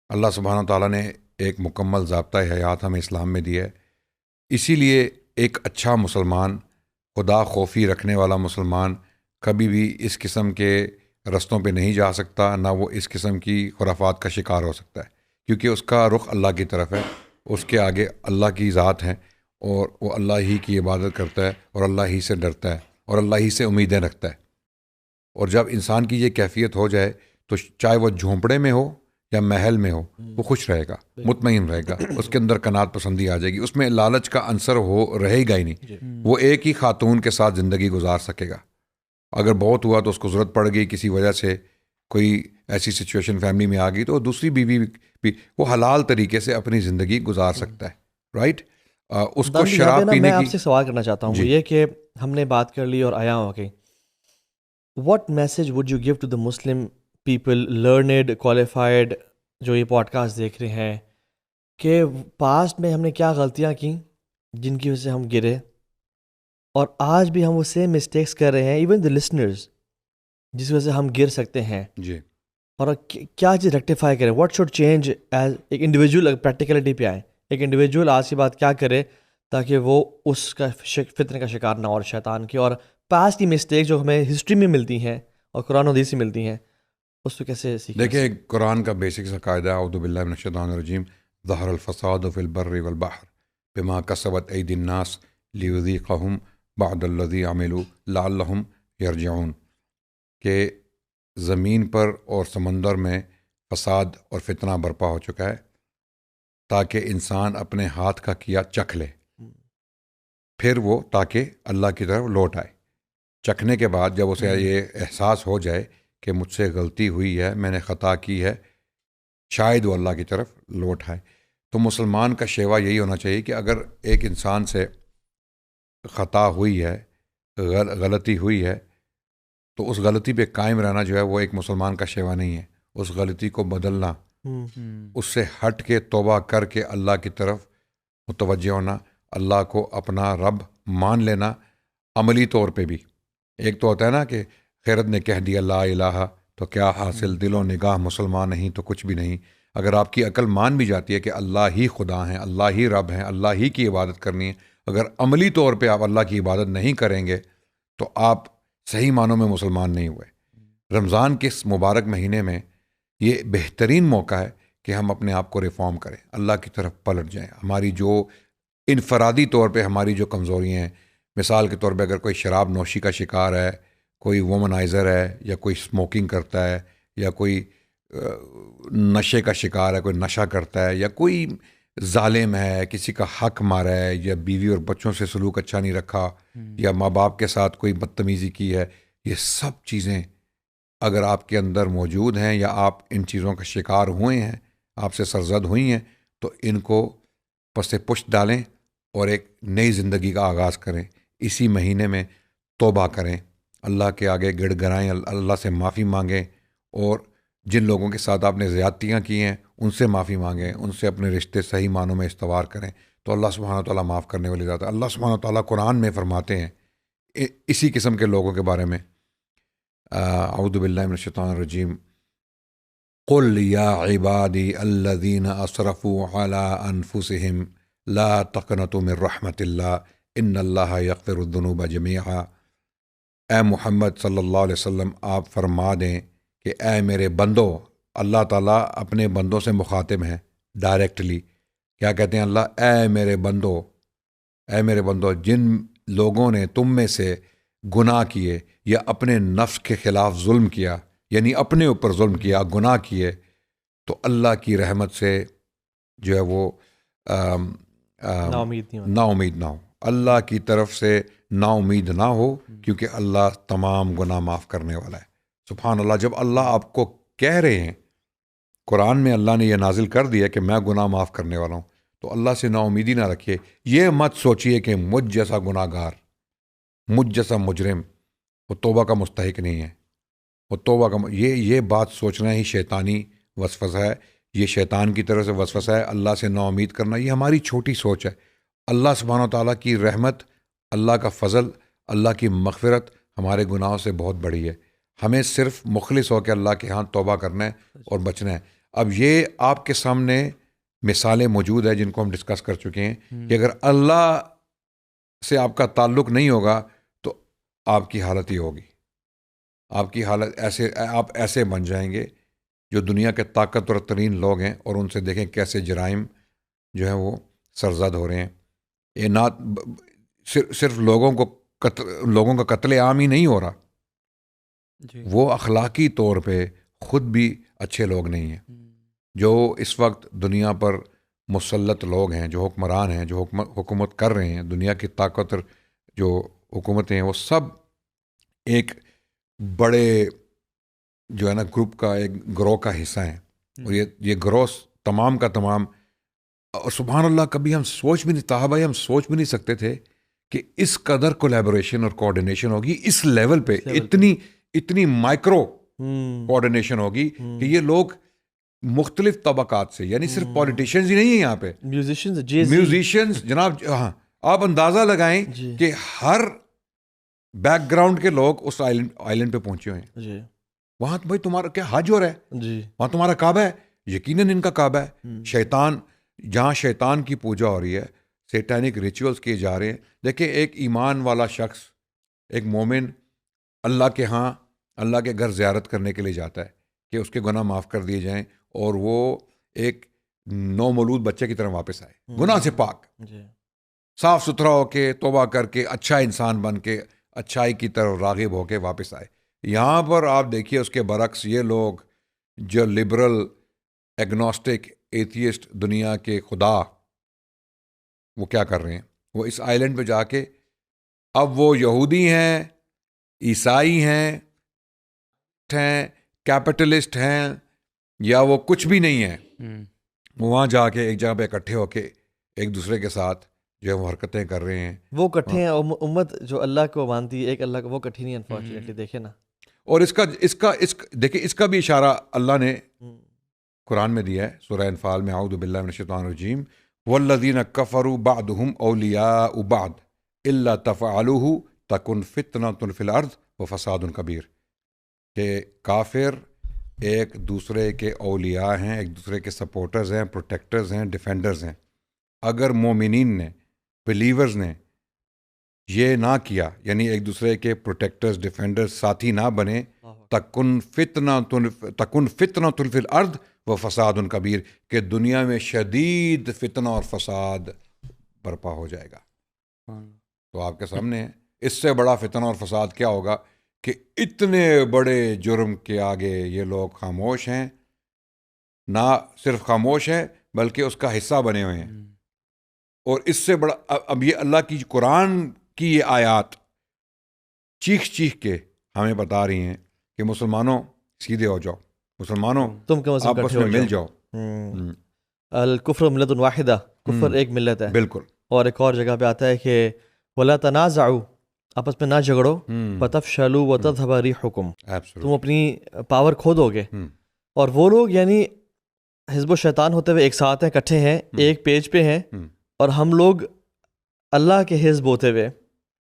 اللہ سبحانہ تعالیٰ نے ایک مکمل ضابطۂ حیات ہمیں اسلام میں دیا ہے. اسی لیے ایک اچھا مسلمان، خدا خوفی رکھنے والا مسلمان کبھی بھی اس قسم کے رستوں پہ نہیں جا سکتا، نہ وہ اس قسم کی خرافات کا شکار ہو سکتا ہے، کیونکہ اس کا رخ اللہ کی طرف ہے، اس کے آگے اللہ کی ذات ہے، اور وہ اللہ ہی کی عبادت کرتا ہے اور اللہ ہی سے ڈرتا ہے اور اللہ ہی سے امیدیں رکھتا ہے. اور جب انسان کی یہ کیفیت ہو جائے تو چاہے وہ جھونپڑے میں ہو یا محل میں ہو، وہ خوش رہے گا، مطمئن رہے گا، اس کے اندر قناعت پسندی آ جائے گی، اس میں لالچ کا عنصر رہے گا ہی نہیں. وہ ایک ہی خاتون کے ساتھ زندگی گزار سکے گا. اگر بہت ہوا تو اس کو ضرورت پڑ گئی کسی وجہ سے، کوئی ایسی سچویشن فیملی میں آ گئی تو دوسری بیوی بھی وہ حلال طریقے سے اپنی زندگی گزار سکتا ہے. رائٹ. اس کو شراب پینے کی، میں آپ سے سوال کرنا چاہتا ہوں یہ کہ ہم نے بات کر لی اور آیا ہو گئی، what message would you give to the Muslim people, learned qualified, جو یہ پوڈ کاسٹ دیکھ رہے ہیں، کہ پاسٹ میں ہم نے کیا غلطیاں کیں جن کی وجہ سے ہم گرے، اور آج بھی ہم وہ سیم مسٹیکس کر رہے ہیں، ایون دا لسنرز، جس وجہ سے ہم گر سکتے ہیں. جی. اور کیا چیز ریکٹیفائی کریں، واٹ شوڈ چینج ایز ایک انڈیویجول، پریکٹیکلٹی پہ آئیں. ایک انڈیویجول آج کی بات کیا کرے تاکہ وہ اس کا فتنے کا شکار نہ ہو، اور شیطان کی اور پاسٹ کی مسٹیک جو ہمیں ہسٹری میں ملتی ہیں اور قرآن و حدیث سے ملتی ہیں، اس پہ کیسے سیکھیں. دیکھیں قرآن کا بیسک سا قاعدہ، اعوذ باللہ من الشیطان الرجیم، ظہر الفساد فی البر والبحر بما کسبت ایدی الناس لیذیقہم بعد الذی عملوا لعلہم یرجعون، کہ زمین پر اور سمندر میں فساد اور فتنہ برپا ہو چکا ہے تاکہ انسان اپنے ہاتھ کا کیا چکھ لے، پھر وہ تاکہ اللہ کی طرف لوٹ آئے. چکھنے کے بعد جب اسے یہ احساس ہو جائے کہ مجھ سے غلطی ہوئی ہے، میں نے خطا کی ہے، شاید وہ اللہ کی طرف لوٹ آئے. تو مسلمان کا شیوا یہی ہونا چاہیے کہ اگر ایک انسان سے خطا ہوئی ہے، غلطی ہوئی ہے، تو اس غلطی پہ قائم رہنا جو ہے وہ ایک مسلمان کا شیوا نہیں ہے. اس غلطی کو بدلنا، اس سے ہٹ کے توبہ کر کے اللہ کی طرف متوجہ ہونا، اللہ کو اپنا رب مان لینا عملی طور پہ بھی. ایک تو ہوتا ہے نا کہ خیرت نے کہہ دیا لا الہ تو کیا حاصل، دل و نگاہ مسلمان نہیں تو کچھ بھی نہیں. اگر آپ کی عقل مان بھی جاتی ہے کہ اللہ ہی خدا ہیں، اللہ ہی رب ہیں، اللہ ہی کی عبادت کرنی ہے، اگر عملی طور پہ آپ اللہ کی عبادت نہیں کریں گے تو آپ صحیح معنوں میں مسلمان نہیں ہوئے. رمضان کے اس مبارک مہینے میں یہ بہترین موقع ہے کہ ہم اپنے آپ کو ریفارم کریں، اللہ کی طرف پلٹ جائیں. ہماری جو انفرادی طور پہ ہماری جو کمزوریاں ہیں، مثال کے طور پہ اگر کوئی شراب نوشی کا شکار ہے، کوئی وومنائزر ہے، یا کوئی اسموکنگ کرتا ہے، یا کوئی نشے کا شکار ہے، کوئی نشہ کرتا ہے، یا کوئی ظالم ہے، کسی کا حق مارا ہے، یا بیوی اور بچوں سے سلوک اچھا نہیں رکھا، یا ماں باپ کے ساتھ کوئی بدتمیزی کی ہے، یہ سب چیزیں اگر آپ کے اندر موجود ہیں یا آپ ان چیزوں کا شکار ہوئے ہیں، آپ سے سرزد ہوئی ہیں، تو ان کو پس پشت ڈالیں اور ایک نئی زندگی کا آغاز کریں. اسی مہینے میں توبہ کریں، اللہ کے آگے گڑ گڑائیں، اللہ سے معافی مانگیں، اور جن لوگوں کے ساتھ آپ نے زیادتیاں کی ہیں ان سے معافی مانگیں، ان سے اپنے رشتے صحیح معنوں میں استوار کریں، تو اللہ سبحانہ تعالیٰ معاف کرنے والی ذات ہے. اللہ سبحانہ تعالیٰ قرآن میں فرماتے ہیں اسی قسم کے لوگوں کے بارے میں، اعوذ باللہ من الشیطان الرجیم، قل یا عبادی الذین اسرفوا علی انفسہم لا تقنطوا من رحمت اللہ ان اللہ یغفر الذنوب جمیعا. اے محمد صلی اللہ علیہ وسلم آپ فرما دیں کہ اے میرے بندو، اللہ تعالیٰ اپنے بندوں سے مخاطب ہیں ڈائریکٹلی. کیا کہتے ہیں اللہ؟ اے میرے بندو، اے میرے بندو، جن لوگوں نے تم میں سے گناہ کیے یا اپنے نفس کے خلاف ظلم کیا، یعنی اپنے اوپر ظلم کیا، گناہ کیے، تو اللہ کی رحمت سے جو ہے وہ نا امید نہ ہو، اللہ کی طرف سے نا امید نہ ہو، کیونکہ اللہ تمام گناہ معاف کرنے والا ہے. سبحان اللہ. جب اللہ آپ کو کہہ رہے ہیں، قرآن میں اللہ نے یہ نازل کر دیا کہ میں گناہ معاف کرنے والا ہوں، تو اللہ سے نا امیدی نہ رکھیے. یہ مت سوچیے کہ مجھ جیسا گناہ گار، مجھ جیسا مجرم وہ توبہ کا مستحق نہیں ہے. وہ توبہ کا یہ بات سوچنا ہی شیطانی وسوسہ ہے. یہ شیطان کی طرف سے وسوسہ ہے. اللہ سے نا امید کرنا یہ ہماری چھوٹی سوچ ہے. اللہ سبحانہ و تعالیٰ کی رحمت، اللہ کا فضل، اللہ کی مغفرت ہمارے گناہوں سے بہت بڑی ہے. ہمیں صرف مخلص ہو کے اللہ کے ہاں توبہ کرنا ہے اور بچنا ہے. اب یہ آپ کے سامنے مثالیں موجود ہیں جن کو ہم ڈسکس کر چکے ہیں کہ اگر اللہ سے آپ کا تعلق نہیں ہوگا تو آپ کی حالت ہی ہوگی. آپ کی حالت آپ ایسے بن جائیں گے جو دنیا کے طاقتور ترین لوگ ہیں، اور ان سے دیکھیں کیسے جرائم جو ہیں وہ سرزد ہو رہے ہیں. یہ نہ صرف لوگوں کا قتل عام ہی نہیں ہو رہا، وہ اخلاقی طور پہ خود بھی اچھے لوگ نہیں ہیں. جو اس وقت دنیا پر مسلط لوگ ہیں، جو حکمران ہیں، جو حکومت کر رہے ہیں، دنیا کی طاقتور جو حکومتیں ہیں، وہ سب ایک بڑے جو ہے نا گروپ کا، ایک گروہ کا حصہ ہیں. اور یہ گروہ تمام کا تمام، اور سبحان اللہ کبھی ہم سوچ بھی نہیں، طاہر بھائی ہم سوچ بھی نہیں سکتے تھے کہ اس قدر کولیبوریشن اور کوآرڈینیشن ہوگی اس لیول پہ، اتنی مائکرو کوآرڈینیشن ہوگی کہ یہ لوگ مختلف طبقات سے، یعنی صرف پولیٹیشینز ہی نہیں ہیں یہاں پہ، میوزیشنز جناب. ہاں آپ اندازہ لگائیں کہ ہر بیک گراؤنڈ کے لوگ اس آئلینڈ پہ پہنچے ہوئے ہیں. وہاں بھائی تمہارا کیا حج ہو رہا ہے؟ وہاں تمہارا کعبہ ہے، یقیناً ان کا کعبہ ہے. جہاں شیطان کی پوجا ہو رہی ہے، سیٹینک ریچولز کیے جا رہے ہیں. دیکھیں ایک ایمان والا شخص، ایک مومن اللہ کے ہاں، اللہ کے گھر زیارت کرنے کے لیے جاتا ہے کہ اس کے گناہ معاف کر دیے جائیں اور وہ ایک نومولود بچے کی طرح واپس آئے، گناہ سے پاک، صاف ستھرا ہو کے، توبہ کر کے، اچھا انسان بن کے، اچھائی کی طرف راغب ہو کے واپس آئے. یہاں پر آپ دیکھیے اس کے برعکس یہ لوگ جو لبرل، ایگنوسٹک، ایتھیسٹ دنیا کے خدا، وہ کیا کر رہے ہیں؟ وہ اس آئلینڈ پہ جا کے اب وہ یہودی ہیں، عیسائی ہیں، کیپٹلسٹ ہیں، یا وہ کچھ بھی نہیں ہیں، وہاں جا کے ایک جگہ پہ اکٹھے ہو کے ایک دوسرے کے ساتھ جو ہے وہ حرکتیں کر رہے ہیں. وہ اکٹھے ہیں. امت جو اللہ کو مانتی ہے ایک اللہ کو، وہ اکٹھی نہیں انفارچونیٹلی. دیکھیں نا، اور دیکھیں اس کا بھی اشارہ اللہ نے قرآن میں دیا ہے سورہ انفال میں، اعوذ باللہ من الشیطان الرجیم، والذین کفروا بعضهم اولیاء بعض الا تفعلوه تکن فتنة فی الارض وفساد کبیر. کہ کافر ایک دوسرے کے اولیاء ہیں، ایک دوسرے کے سپورٹرز ہیں، پروٹیکٹرز ہیں، ڈیفینڈرز ہیں. اگر مومنین نے، بلیورز نے یہ نہ کیا، یعنی ایک دوسرے کے پروٹیکٹرز، ڈیفینڈرز، ساتھی نہ بنے، تکن فتنة فی الارض و فساد کبیر، کہ دنیا میں شدید فتنہ اور فساد برپا ہو جائے گا. تو آپ کے سامنے اس سے بڑا فتنہ اور فساد کیا ہوگا کہ اتنے بڑے جرم کے آگے یہ لوگ خاموش ہیں. نہ صرف خاموش ہیں بلکہ اس کا حصہ بنے ہوئے ہیں. اور اس سے بڑا اب یہ اللہ کی قرآن کی یہ آیات چیخ کے ہمیں بتا رہی ہیں کہ مسلمانوں سیدھے ہو جاؤ، مسلمانوں تم آپس میں مل جاؤ. الکفر ملت واحدہ، کفر ایک ملت ہے. بالکل. اور ایک اور جگہ پہ آتا ہے کہ ولا تنازعوا، آپس میں نہ جھگڑو، فتفشلوا وتذهب ريحكم، تم اپنی پاور کھو دو گے. اور وہ لوگ یعنی حزب و شیطان ہوتے ہوئے ایک ساتھ ہیں، اکٹھے ہیں، ایک پیج پہ ہیں، اور ہم لوگ اللہ کے حزب ہوتے ہوئے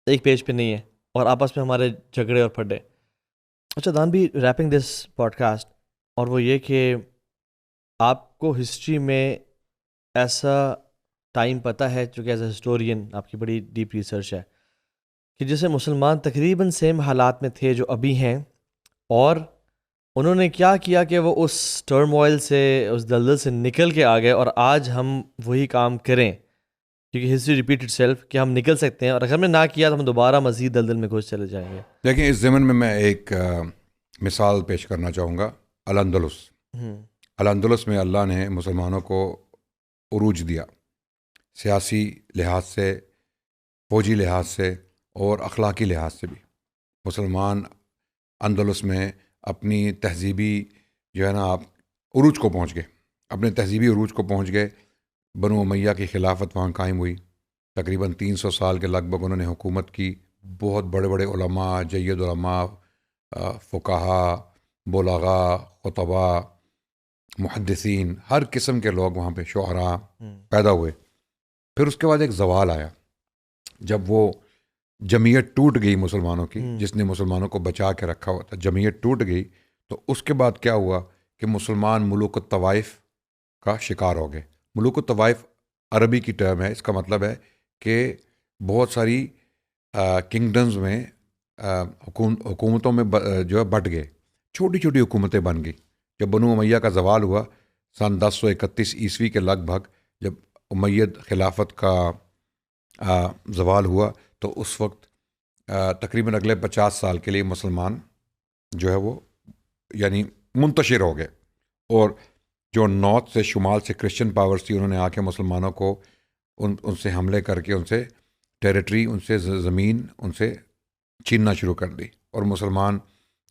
ایک پیج پہ نہیں ہیں، اور آپس میں ہمارے جھگڑے اور پھڈے. اچھا دان بھی ریپنگ دس پوڈ کاسٹ، اور وہ یہ کہ آپ کو ہسٹری میں ایسا ٹائم پتہ ہے، چونکہ ایز اے ہسٹورین آپ کی بڑی ڈیپ ریسرچ ہے، کہ جسے مسلمان تقریباً سیم حالات میں تھے جو ابھی ہیں، اور انہوں نے کیا کیا کہ وہ اس ٹرموائل سے، اس دلدل سے نکل کے آ گئے، اور آج ہم وہی کام کریں، کیونکہ ہسٹری ریپیٹ اٹ سیلف، کہ ہم نکل سکتے ہیں، اور اگر ہم نے نہ کیا تو ہم دوبارہ مزید دلدل میں گھس چلے جائیں گے. دیکھیں اس ضمن میں ایک مثال پیش کرنا چاہوں گا. الاندلس میں اللہ نے مسلمانوں کو عروج دیا، سیاسی لحاظ سے، فوجی لحاظ سے، اور اخلاقی لحاظ سے بھی. مسلمان اندلس میں اپنی تہذیبی جو ہے نا آپ عروج کو پہنچ گئے، اپنے تہذیبی عروج کو پہنچ گئے. بنو امیہ کی خلافت وہاں قائم ہوئی، تقریباً 300 سال کے لگ بھگ انہوں نے حکومت کی. بہت بڑے بڑے علماء، جید علماء، فقہا، بلغاء، خطباء، محدثین، ہر قسم کے لوگ وہاں پہ، شعراء پیدا ہوئے. پھر اس کے بعد ایک زوال آیا جب وہ جمعیت ٹوٹ گئی مسلمانوں کی، جس نے مسلمانوں کو بچا کے رکھا ہوا تھا، جمعیت ٹوٹ گئی. تو اس کے بعد کیا ہوا کہ مسلمان ملوک الطوائف کا شکار ہو گئے. ملوک الطوائف عربی کی ٹرم ہے، اس کا مطلب ہے کہ بہت ساری کنگڈمز میں حکومتوں میں جو ہے بٹ گئے، چھوٹی چھوٹی حکومتیں بن گئی. جب بنو امیہ کا زوال ہوا سن 1031 عیسوی کے لگ بھگ، جب امید خلافت کا زوال ہوا، تو اس وقت تقریباً اگلے 50 سال کے لیے مسلمان جو ہے وہ یعنی منتشر ہو گئے. اور جو نارتھ سے، شمال سے کرسچن پاورز تھی، انہوں نے آ کے مسلمانوں کو ان سے حملے کر کے ان سے ٹیریٹری، ان سے زمین، ان سے چھیننا شروع کر دی، اور مسلمان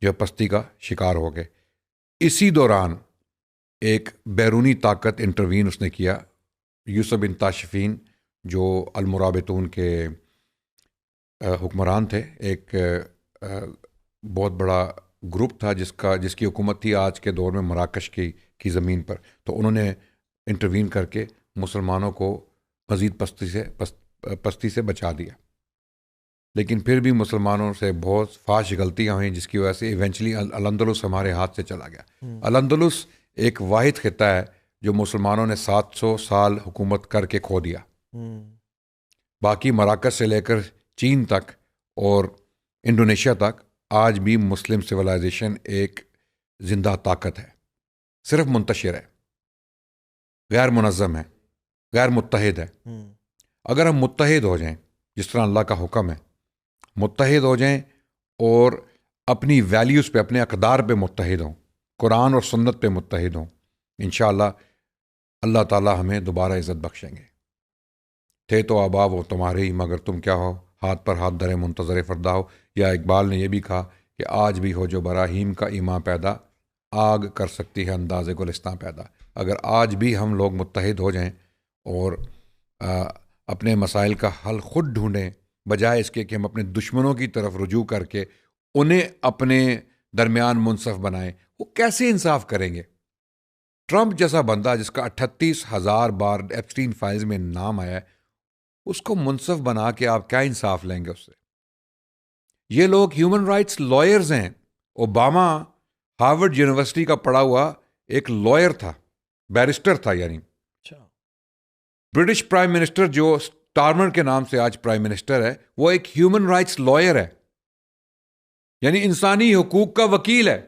جو پستی کا شکار ہو گئے. اسی دوران ایک بیرونی طاقت انٹروین اس نے کیا، یوسف بن تاشفین جو المرابطون کے حکمران تھے. ایک بہت بڑا گروپ تھا جس کی حکومت تھی آج کے دور میں مراکش کی زمین پر. تو انہوں نے انٹروین کر کے مسلمانوں کو مزید پستی سے بچا دیا. لیکن پھر بھی مسلمانوں سے بہت فاش غلطیاں ہوئیں، جس کی وجہ سے ایونچولی الاندلس ہمارے ہاتھ سے چلا گیا. الاندلس ایک واحد خطہ ہے جو مسلمانوں نے 700 سال حکومت کر کے کھو دیا. باقی مراکش سے لے کر چین تک اور انڈونیشیا تک آج بھی مسلم سویلائزیشن ایک زندہ طاقت ہے، صرف منتشر ہے، غیر منظم ہے، غیر متحد ہے. اگر ہم متحد ہو جائیں جس طرح اللہ کا حکم ہے، متحد ہو جائیں اور اپنی ویلیوز پہ، اپنے اقدار پہ متحد ہوں، قرآن اور سنت پہ متحد ہوں، انشاءاللہ اللہ تعالی ہمیں دوبارہ عزت بخشیں گے. تھے تو آبا وہ تمہارے ہی، مگر تم کیا ہو، ہاتھ پر ہاتھ درے منتظر فردا ہو. یا اقبال نے یہ بھی کہا کہ آج بھی ہو جو براہیم کا ایمان پیدا، آگ کر سکتی ہے انداز گلستان پیدا. اگر آج بھی ہم لوگ متحد ہو جائیں اور اپنے مسائل کا حل خود ڈھونڈیں، بجائے اس کے کہ ہم اپنے دشمنوں کی طرف رجوع کر کے انہیں اپنے درمیان منصف بنائیں، وہ کیسے انصاف کریں گے؟ ٹرمپ جیسا بندہ جس کا 38,000 بار ایپسٹین فائلز میں نام آیا ہے، اس کو منصف بنا کے آپ کیا انصاف لیں گے اس سے؟ یہ لوگ ہیومن رائٹس لائرز ہیں. اوباما ہارورڈ یونیورسٹی کا پڑھا ہوا ایک لائر تھا، بیرسٹر تھا. یعنی برٹش پرائم منسٹر جو سٹارمر کے نام سے آج پرائم منسٹر ہے، وہ ایک ہیومن رائٹس لائر ہے، یعنی انسانی حقوق کا وکیل ہے.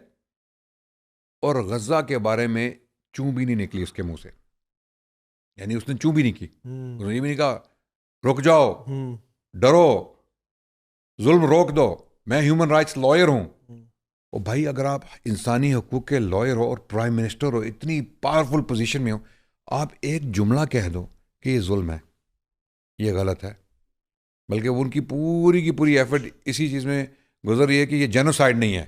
اور غزہ کے بارے میں چوں بھی نہیں نکلی اس کے منہ سے، یعنی اس نے چوں بھی نہیں کی. اس نے یہ بھی نہیں کہا رک جاؤ، ڈرو، ظلم روک دو، میں ہیومن رائٹس لائر ہوں. اور بھائی اگر آپ انسانی حقوق کے لائر ہو اور پرائم منسٹر ہو، اتنی پاورفل پوزیشن میں ہو، آپ ایک جملہ کہہ دو کہ یہ ظلم ہے، یہ غلط ہے. بلکہ ان کی پوری کی پوری ایفرٹ اسی چیز میں گزر رہی ہے کہ یہ جینوسائیڈ نہیں ہے،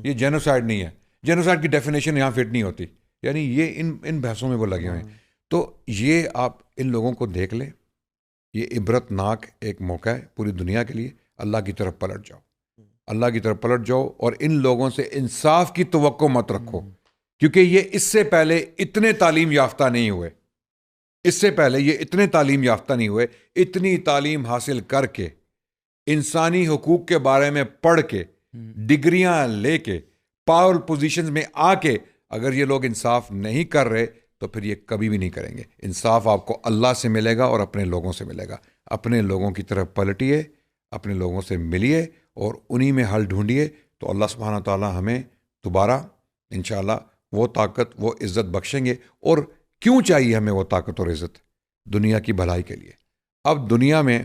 یہ جینوسائیڈ نہیں ہے، جینوسائیڈ کی ڈیفینیشن یہاں فٹ نہیں ہوتی. یعنی یہ ان بحثوں میں وہ لگے ہوئے ہیں. تو یہ آپ ان لوگوں کو دیکھ لیں، یہ عبرت ناک ایک موقع ہے پوری دنیا کے لیے. اللہ کی طرف پلٹ جاؤ، اللہ کی طرف پلٹ جاؤ، اور ان لوگوں سے انصاف کی توقع مت رکھو، کیونکہ یہ اس سے پہلے اتنے تعلیم یافتہ نہیں ہوئے، اس سے پہلے یہ اتنے تعلیم یافتہ نہیں ہوئے. اتنی تعلیم حاصل کر کے، انسانی حقوق کے بارے میں پڑھ کے، ڈگریاں لے کے، پاور پوزیشنز میں آ کے، اگر یہ لوگ انصاف نہیں کر رہے تو پھر یہ کبھی بھی نہیں کریں گے. انصاف آپ کو اللہ سے ملے گا اور اپنے لوگوں سے ملے گا. اپنے لوگوں کی طرف پلٹیے، اپنے لوگوں سے ملیے اور انہی میں حل ڈھونڈیے، تو اللہ سبحانہ تعالیٰ ہمیں دوبارہ انشاءاللہ وہ طاقت، وہ عزت بخشیں گے. اور کیوں چاہیے ہمیں وہ طاقت اور عزت؟ دنیا کی بھلائی کے لیے. اب دنیا میں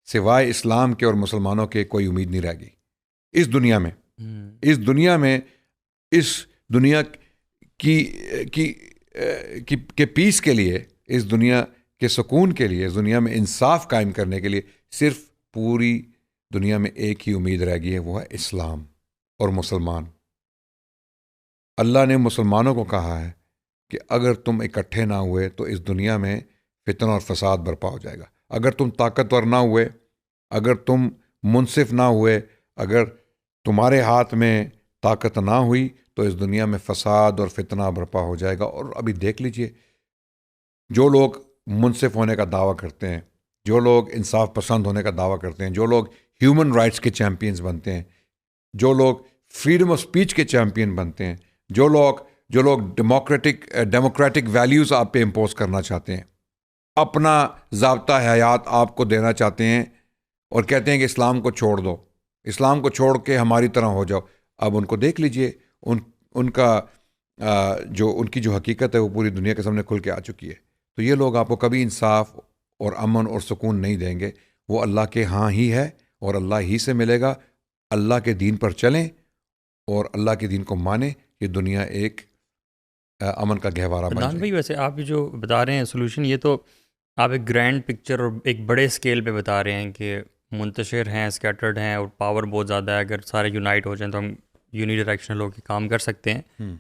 سوائے اسلام کے اور مسلمانوں کے کوئی امید نہیں رہ گئی. اس دنیا میں اس دنیا کی پیس کے لیے، اس دنیا کے سکون کے لیے، اس دنیا میں انصاف قائم کرنے کے لیے صرف پوری دنیا میں ایک ہی امید رہ گئی ہے، وہ ہے اسلام اور مسلمان. اللہ نے مسلمانوں کو کہا ہے کہ اگر تم اکٹھے نہ ہوئے تو اس دنیا میں فتنہ اور فساد برپا ہو جائے گا. اگر تم طاقتور نہ ہوئے, اگر تم منصف نہ ہوئے, اگر تمہارے ہاتھ میں طاقت نہ ہوئی, تو اس دنیا میں فساد اور فتنہ برپا ہو جائے گا. اور ابھی دیکھ لیجئے, جو لوگ منصف ہونے کا دعویٰ کرتے ہیں, جو لوگ انصاف پسند ہونے کا دعویٰ کرتے ہیں, جو لوگ ہیومن رائٹس کے چیمپئنز بنتے ہیں, جو لوگ فریڈم آف اسپیچ کے چیمپئن بنتے ہیں, جو لوگ ڈیموکریٹک ویلیوز آپ پہ امپوز کرنا چاہتے ہیں, اپنا ضابطہ حیات آپ کو دینا چاہتے ہیں اور کہتے ہیں کہ اسلام کو چھوڑ دو, اسلام کو چھوڑ کے ہماری طرح ہو جاؤ. اب ان کو دیکھ لیجئے, ان کی جو حقیقت ہے وہ پوری دنیا کے سامنے کھل کے آ چکی ہے. تو یہ لوگ آپ کو کبھی انصاف اور امن اور سکون نہیں دیں گے. وہ اللہ کے ہاں ہی ہے اور اللہ ہی سے ملے گا. اللہ کے دین پر چلیں اور اللہ کے دین کو مانیں. یہ دنیا ایک امن کا گہوارہ بن جائے. بھائی ویسے آپ جو بتا رہے ہیں سولوشن, یہ تو آپ ایک گرینڈ پکچر اور ایک بڑے اسکیل پہ بتا رہے ہیں کہ منتشر ہیں, اسکیٹرڈ ہیں اور پاور بہت زیادہ ہے. اگر سارے یونائٹ ہو جائیں تو ہم یونی ڈائریکشنل ہو کے کام کر سکتے ہیں.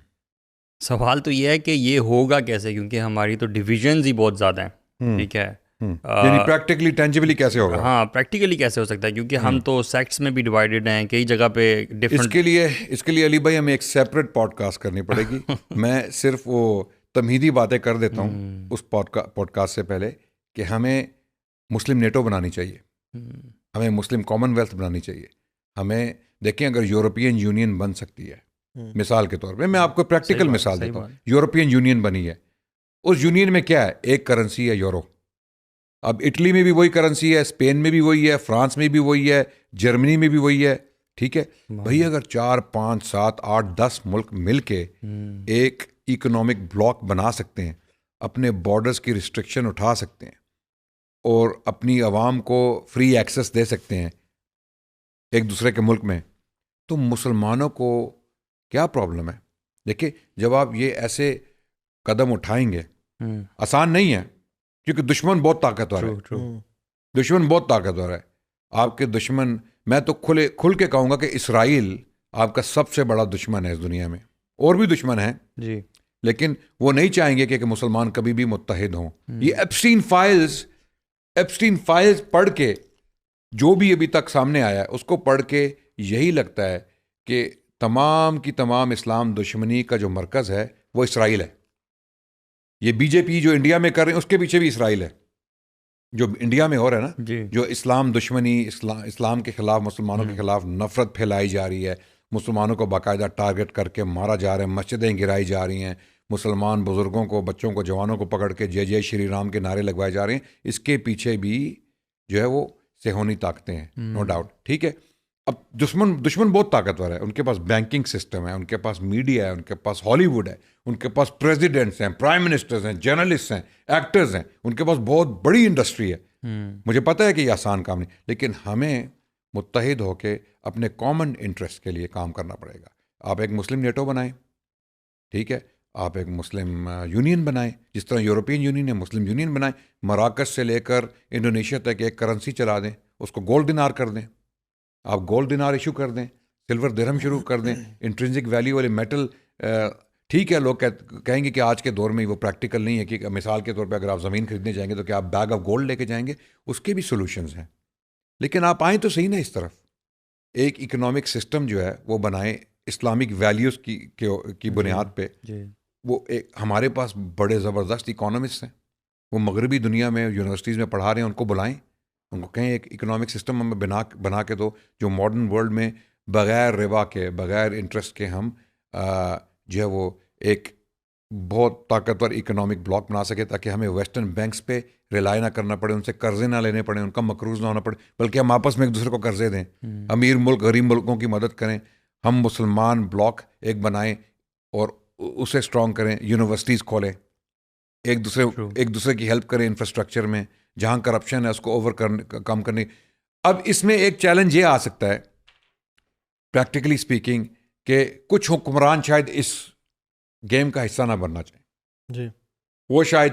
سوال تو یہ ہے کہ یہ ہوگا کیسے, کیونکہ ہماری تو ڈویژنز ہی بہت زیادہ ہیں. ٹھیک ہے, یعنی پریکٹیکلی ٹینجبلی کیسے ہوگا؟ ہاں, پریکٹیکلی کیسے ہو سکتا ہے, کیونکہ ہم تو سیکٹس میں بھی ڈیوائیڈڈ ہیں, کئی جگہ پہ ڈفرنٹ. اس کے لیے علی بھائی ہمیں ایک سیپریٹ پوڈ کاسٹ کرنی پڑے گی. میں صرف وہ تمہیدی باتیں کر دیتا ہوں اس پوڈ کاسٹ سے پہلے کہ ہمیں مسلم نیٹو بنانی چاہیے, ہمیں مسلم کامن ویلتھ بنانی چاہیے. ہمیں دیکھیں, اگر یورپین یونین بن سکتی ہے, مثال کے طور پہ میں آپ کو پریکٹیکل مثال دیتا ہوں. یورپین یونین بنی ہے, اس یونین میں کیا ہے, ایک کرنسی ہے یورو. اب اٹلی میں بھی وہی کرنسی ہے, اسپین میں بھی وہی ہے, فرانس میں بھی وہی ہے, جرمنی میں بھی وہی ہے. ٹھیک ہے بھائی, اگر 4 5 7 8 10 ملک مل کے ایک اکنامک بلاک بنا سکتے ہیں, اپنے بارڈرز کی ریسٹرکشن اٹھا سکتے ہیں اور اپنی عوام کو فری ایکسیس دے سکتے ہیں ایک دوسرے کے ملک میں, تو مسلمانوں کو کیا پرابلم ہے؟ دیکھیں, جب آپ یہ ایسے قدم اٹھائیں گے, آسان نہیں ہے کیونکہ دشمن بہت طاقتور ہے. دشمن بہت طاقتور ہے. آپ کے دشمن, میں تو کھل کے کہوں گا کہ اسرائیل آپ کا سب سے بڑا دشمن ہے اس دنیا میں. اور بھی دشمن ہیں جی, لیکن وہ نہیں چاہیں گے کہ مسلمان کبھی بھی متحد ہوں. یہ ایپسٹین فائلز پڑھ کے, جو بھی ابھی تک سامنے آیا ہے اس کو پڑھ کے یہی لگتا ہے کہ تمام کی تمام اسلام دشمنی کا جو مرکز ہے وہ اسرائیل ہے. یہ بی جے پی جو انڈیا میں کر رہے ہیں اس کے پیچھے بھی اسرائیل ہے. جو انڈیا میں ہو رہا ہے نا, جی, جو اسلام دشمنی, اسلام کے خلاف, مسلمانوں کے خلاف نفرت پھیلائی جا رہی ہے, مسلمانوں کو باقاعدہ ٹارگٹ کر کے مارا جا رہا ہے, مسجدیں گرائی جا رہی ہیں, مسلمان بزرگوں کو, بچوں کو, جوانوں کو پکڑ کے جے شری رام کے نعرے لگوائے جا رہے ہیں. اس کے پیچھے بھی جو ہے وہ صہیونی طاقتیں ہیں, نو ڈاؤٹ. ٹھیک ہے, اب دشمن بہت طاقتور ہے. ان کے پاس بینکنگ سسٹم ہے, ان کے پاس میڈیا ہے, ان کے پاس ہالی ووڈ ہے, ان کے پاس پریزیڈنٹس ہیں, پرائم منسٹرز ہیں, جرنلسٹ ہیں, ایکٹرز ہیں, ان کے پاس بہت بڑی انڈسٹری ہے. مجھے پتہ ہے کہ یہ آسان کام نہیں, لیکن ہمیں متحد ہو کے اپنے کامن انٹرسٹ کے لیے کام کرنا پڑے گا. آپ ایک مسلم نیٹو بنائیں, ٹھیک ہے, آپ ایک مسلم یونین بنائیں, جس طرح یورپین یونین ہے, مسلم یونین بنائیں. مراکش سے لے کر انڈونیشیا تک ایک کرنسی چلا دیں, اس کو گولڈ دینار کر دیں. آپ گولڈ دینار ایشو کر دیں, سلور درہم شروع کر دیں, انٹرنسک ویلیو والے میٹل. ٹھیک ہے, لوگ کہیں گے کہ آج کے دور میں وہ پریکٹیکل نہیں ہے کہ مثال کے طور پہ اگر آپ زمین خریدنے جائیں گے تو کیا آپ بیگ آف گولڈ لے کے جائیں گے؟ اس کے بھی سولوشنز ہیں. لیکن آپ آئیں تو صحیح نا اس طرف. ایک اکنامک سسٹم جو ہے وہ بنائیں اسلامک ویلیوز کی بنیاد پہ. وہ ہمارے پاس بڑے زبردست اکانومسٹ ہیں, وہ مغربی دنیا میں یونیورسٹیز میں پڑھا رہے ہیں, ان کو بلائیں, ان کو کہیں ایک اکنامک سسٹم ہمیں بنا کے دو جو ماڈرن ورلڈ میں بغیر ربا کے, بغیر انٹرسٹ کے ہم جو ہے وہ ایک بہت طاقتور اکنامک بلاک بنا سکے, تاکہ ہمیں ویسٹرن بینکس پہ ریلائی نہ کرنا پڑے, ان سے قرضے نہ لینے پڑیں, ان کا مقروض نہ ہونا پڑے, بلکہ ہم آپس میں ایک دوسرے کو قرضے دیں. امیر ملک غریب ملکوں کی مدد کریں, ہم مسلمان بلاک ایک بنائیں اور اسے اسٹرانگ کریں, یونیورسٹیز کھولیں, ایک دوسرے کی ہیلپ کریں انفراسٹرکچر میں, جہاں کرپشن ہے اس کو کم کرنے. اب اس میں ایک چیلنج یہ آ سکتا ہے پریکٹیکلی اسپیکنگ کہ کچھ حکمران شاید اس گیم کا حصہ نہ بننا چاہیں. جی, وہ شاید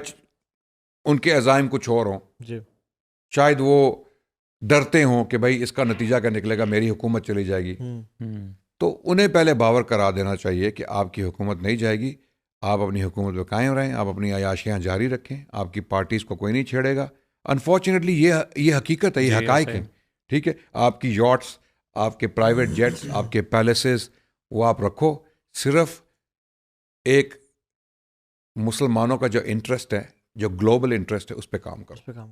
ان کے عزائم کچھ اور ہوں. جی, شاید وہ ڈرتے ہوں کہ بھائی اس کا نتیجہ کیا نکلے گا, میری حکومت چلی جائے گی. تو انہیں پہلے باور کرا دینا چاہیے کہ آپ کی حکومت نہیں جائے گی, آپ اپنی حکومت پہ قائم رہیں, آپ اپنی عیاشیاں جاری رکھیں, آپ کی پارٹیز کو کوئی نہیں چھیڑے گا. انفارچونیٹلی یہ حقیقت ہے, یہ حقائق ہیں, ٹھیک ہے. آپ کی یاٹس, آپ کے پرائیویٹ جیٹس, آپ کے پیلسز, وہ آپ رکھو. صرف ایک مسلمانوں کا جو انٹرسٹ ہے, جو گلوبل انٹرسٹ ہے, اس پہ کام کرو.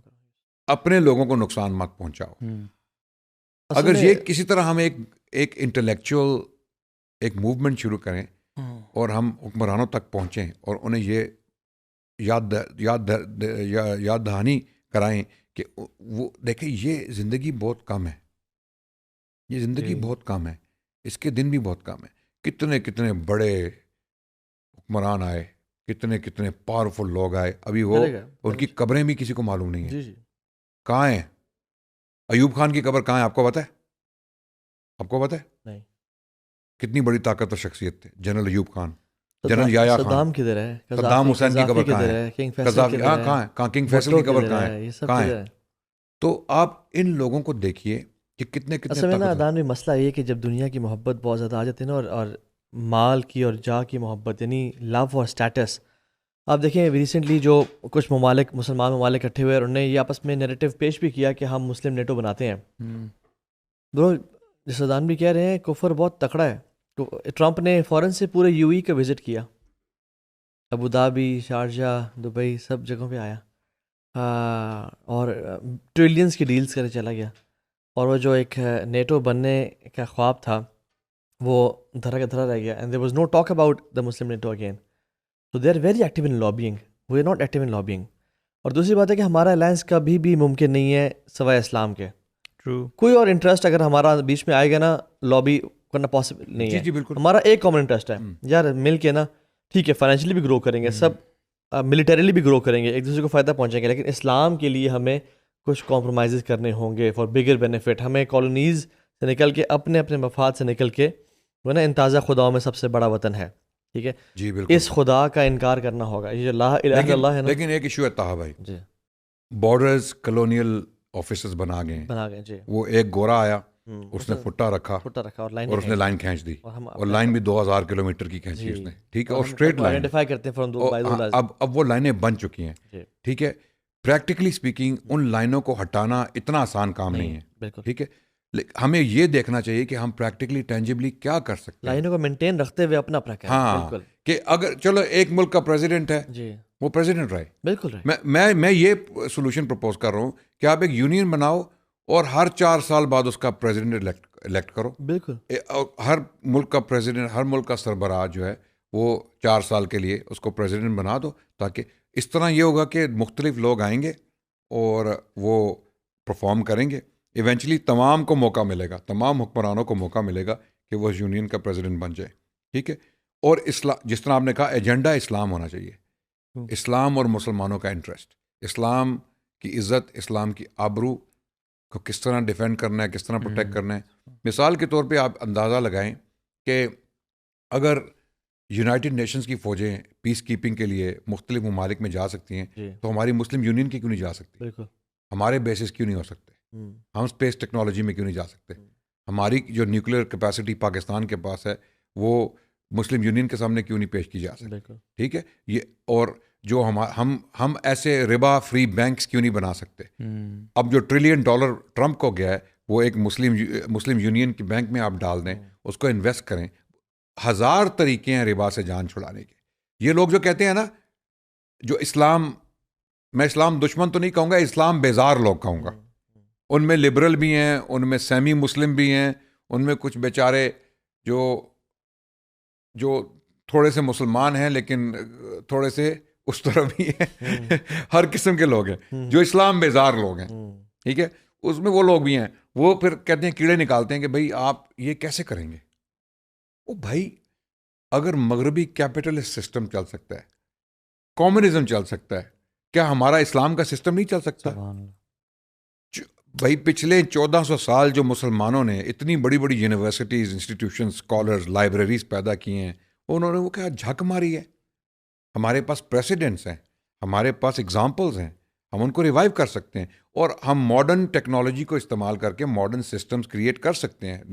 اپنے لوگوں کو نقصان مت پہنچاؤ. اگر یہ کسی طرح ہم ایک انٹلیکچوئل ایک موومنٹ شروع کریں اور ہم حکمرانوں تک پہنچیں اور انہیں یہ یاد دہانی کرائیں کہ وہ دیکھیں یہ زندگی بہت کم ہے, یہ زندگی بہت کم ہے, اس کے دن بھی بہت کم ہے. کتنے کتنے بڑے حکمران آئے, کتنے کتنے پاورفل لوگ آئے, ابھی وہ ان کی قبریں بھی کسی کو معلوم نہیں ہیں. کہاں ہیں؟ ایوب خان کی قبر کہاں ہے؟ آپ کو پتہ ہے؟ آپ کو پتہ ہے؟ نہیں. کتنی بڑی طاقتور شخصیت تھے general Ayub Khan, general Yahya Khan. Saddam کدھر ہے؟ صدام حسین کی قبر کہاں ہے؟ کہاں ہے؟ کہاں کنگ فیصل کی قبر کہاں ہے؟ کہاں ہے؟ تو آپ ان لوگوں کو دیکھیے کہ کتنے اصل میں نا ادان میں مسئلہ یہ کہ جب دنیا کی محبت بہت زیادہ آ جاتی ہے نا, اور مال کی اور جا کی محبت, یعنی لو اور اسٹیٹس. آپ دیکھیں ریسنٹلی جو کچھ ممالک, مسلمان ممالک اکٹھے ہوئے اور انہوں نے یہ آپس میں نیریٹو پیش بھی کیا کہ ہم مسلم نیٹو بناتے ہیں. برو جسدان بھی کہہ رہے ہیں کفر بہت تکڑا ہے. ٹرمپ نے فوراً سے پورے یو ای کا وزٹ کیا, ابوظہبی, شارجہ, دبئی, سب جگہوں پہ آیا, اور ٹریلینز کی ڈیلز کرے چلا گیا. اور وہ جو ایک نیٹو بننے کا خواب تھا وہ دھرا کا دھرا رہ گیا. And there was no talk about the Muslim NATO again. So they are very active in lobbying, we are not active in lobbying. اور دوسری بات ہے کہ ہمارا الائنس کبھی بھی ممکن نہیں ہے سوائے اسلام کے. کوئی اور انٹرسٹ اگر ہمارا بیچ میں آئے گا نا, لابی کرنا پاسبل نہیں ہے. بالکل. ہمارا ایک کامن انٹرسٹ ہے یار, مل کے نا ٹھیک ہے فائنینشلی بھی گرو کریں گے, سب ملیٹریلی بھی گرو کریں گے, ایک دوسرے کو فائدہ پہنچیں گے, لیکن اسلام کے لیے ہمیں کچھ کمپرومائزز کرنے ہوں گے فار بگر بینیفٹ. ہمیں کالونیز سے نکل کے اپنے اپنے مفاد سے نکل کے, وہ نا انتازہ خداؤں میں سب سے بڑا وطن ہے, ٹھیک ہے, جی بالکل, اس خدا کا انکار کرنا ہوگا. یہ لا الہ الا اللہ ہے نا. لیکن ایک ایشو ہے طاہا بھائی, جی بارڈرز کلونیل آفیسز بنا گئے, جی. وہ ایک گورا آیا, اس نے پھٹا رکھا اور اس نے لائن کھینچ دی, اور لائن بھی 2000 کلومیٹر کی کھینچی اس نے, ٹھیک ہے, اور اسٹریٹ لائن آئیڈینٹیفائی کرتے ہیں. اب وہ لائنیں بن چکی ہیں, ٹھیک ہے. پریکٹیکلی اسپیکنگ ان لائنوں کو ہٹانا اتنا آسان کام نہیں ہے, ٹھیک ہے. ہمیں یہ دیکھنا چاہیے کہ ہم پریکٹیکلی ٹینجبلی کیا کر سکتے ہیں, لائنوں کو مینٹین رکھتے ہوئے اپنا اپنا کریں. ہاں, کہ اگر چلو ایک ملک کا پریزیڈنٹ ہے, وہ پریزیڈنٹ رہے, بالکل. میں یہ سولوشن پرپوز کر رہا ہوں کہ آپ ایک یونین بناؤ اور ہر 4 سال بعد اس کا پریزیڈنٹ الیکٹ کرو. بالکل. ہر ملک کا پریزیڈنٹ, ہر ملک کا سربراہ جو ہے وہ 4 سال کے لیے اس کو پریزیڈنٹ بنا دو, تاکہ اس طرح یہ ہوگا کہ مختلف لوگ آئیں گے اور وہ پرفارم کریں گے. ایونچولی تمام کو موقع ملے گا, تمام حکمرانوں کو موقع ملے گا کہ وہ یونین کا پریزیڈنٹ بن جائے, ٹھیک ہے. اور اسلام, جس طرح آپ نے کہا, ایجنڈا اسلام ہونا چاہیے. اسلام اور مسلمانوں کا انٹرسٹ, اسلام کی عزت, اسلام کی آبرو کو کس طرح ڈیفینڈ کرنا ہے, کس طرح پروٹیکٹ کرنا ہے. مثال کے طور پہ آپ اندازہ لگائیں کہ اگر یونائٹڈ نیشنز کی فوجیں پیس کیپنگ کے لیے مختلف ممالک میں جا سکتی ہیں, تو ہماری مسلم یونین کی کیوں نہیں جا سکتی؟ بالکل. ہمارے بیسز کیوں نہیں ہو سکتے؟ ہم اسپیس ٹیکنالوجی میں کیوں نہیں جا سکتے؟ ہماری جو نیوکلیئر کیپیسٹی پاکستان کے پاس ہے وہ مسلم یونین کے سامنے کیوں نہیں پیش کی جا سکتی؟ ٹھیک ہے. یہ اور جو ہم ایسے ربا فری بینکس کیوں نہیں بنا سکتے؟ اب جو $1 ٹریلین ٹرمپ کو گیا ہے, وہ ایک مسلم یونین کے بینک میں آپ ڈال دیں, اس کو انویسٹ کریں. 1000 طریقے ہیں ربا سے جان چھڑانے کے. یہ لوگ جو کہتے ہیں نا, جو اسلام, میں اسلام دشمن تو نہیں کہوں گا, اسلام بیزار لوگ کہوں گا. ان میں لبرل بھی ہیں, ان میں سیمی مسلم بھی ہیں, ان میں کچھ بیچارے جو تھوڑے سے مسلمان ہیں لیکن تھوڑے سے اس طرح بھی ہیں. ہر قسم کے لوگ ہیں جو اسلام بیزار لوگ ہیں, ٹھیک ہے. اس میں وہ لوگ بھی ہیں, وہ پھر کہتے ہیں, کیڑے نکالتے ہیں کہ بھائی آپ یہ کیسے کریں گے. او بھائی, اگر مغربی کیپٹلسٹ سسٹم چل سکتا ہے, کمیونزم چل سکتا ہے, کیا ہمارا اسلام کا سسٹم نہیں چل سکتا؟ بھائی پچھلے 1400 سال جو مسلمانوں نے اتنی بڑی بڑی یونیورسٹیز, انسٹیٹیوشنز, اسکالرز, لائبریریز پیدا کی ہیں, انہوں نے وہ کیا جھک ماری ہے. ہمارے پاس پریسیڈنٹس ہیں, ہمارے پاس اگزامپلز ہیں, ہم ان کو ریوائیو کر سکتے ہیں, اور ہم ماڈرن ٹیکنالوجی کو استعمال کر کے ماڈرن سسٹمز کریٹ کر سکتے ہیں,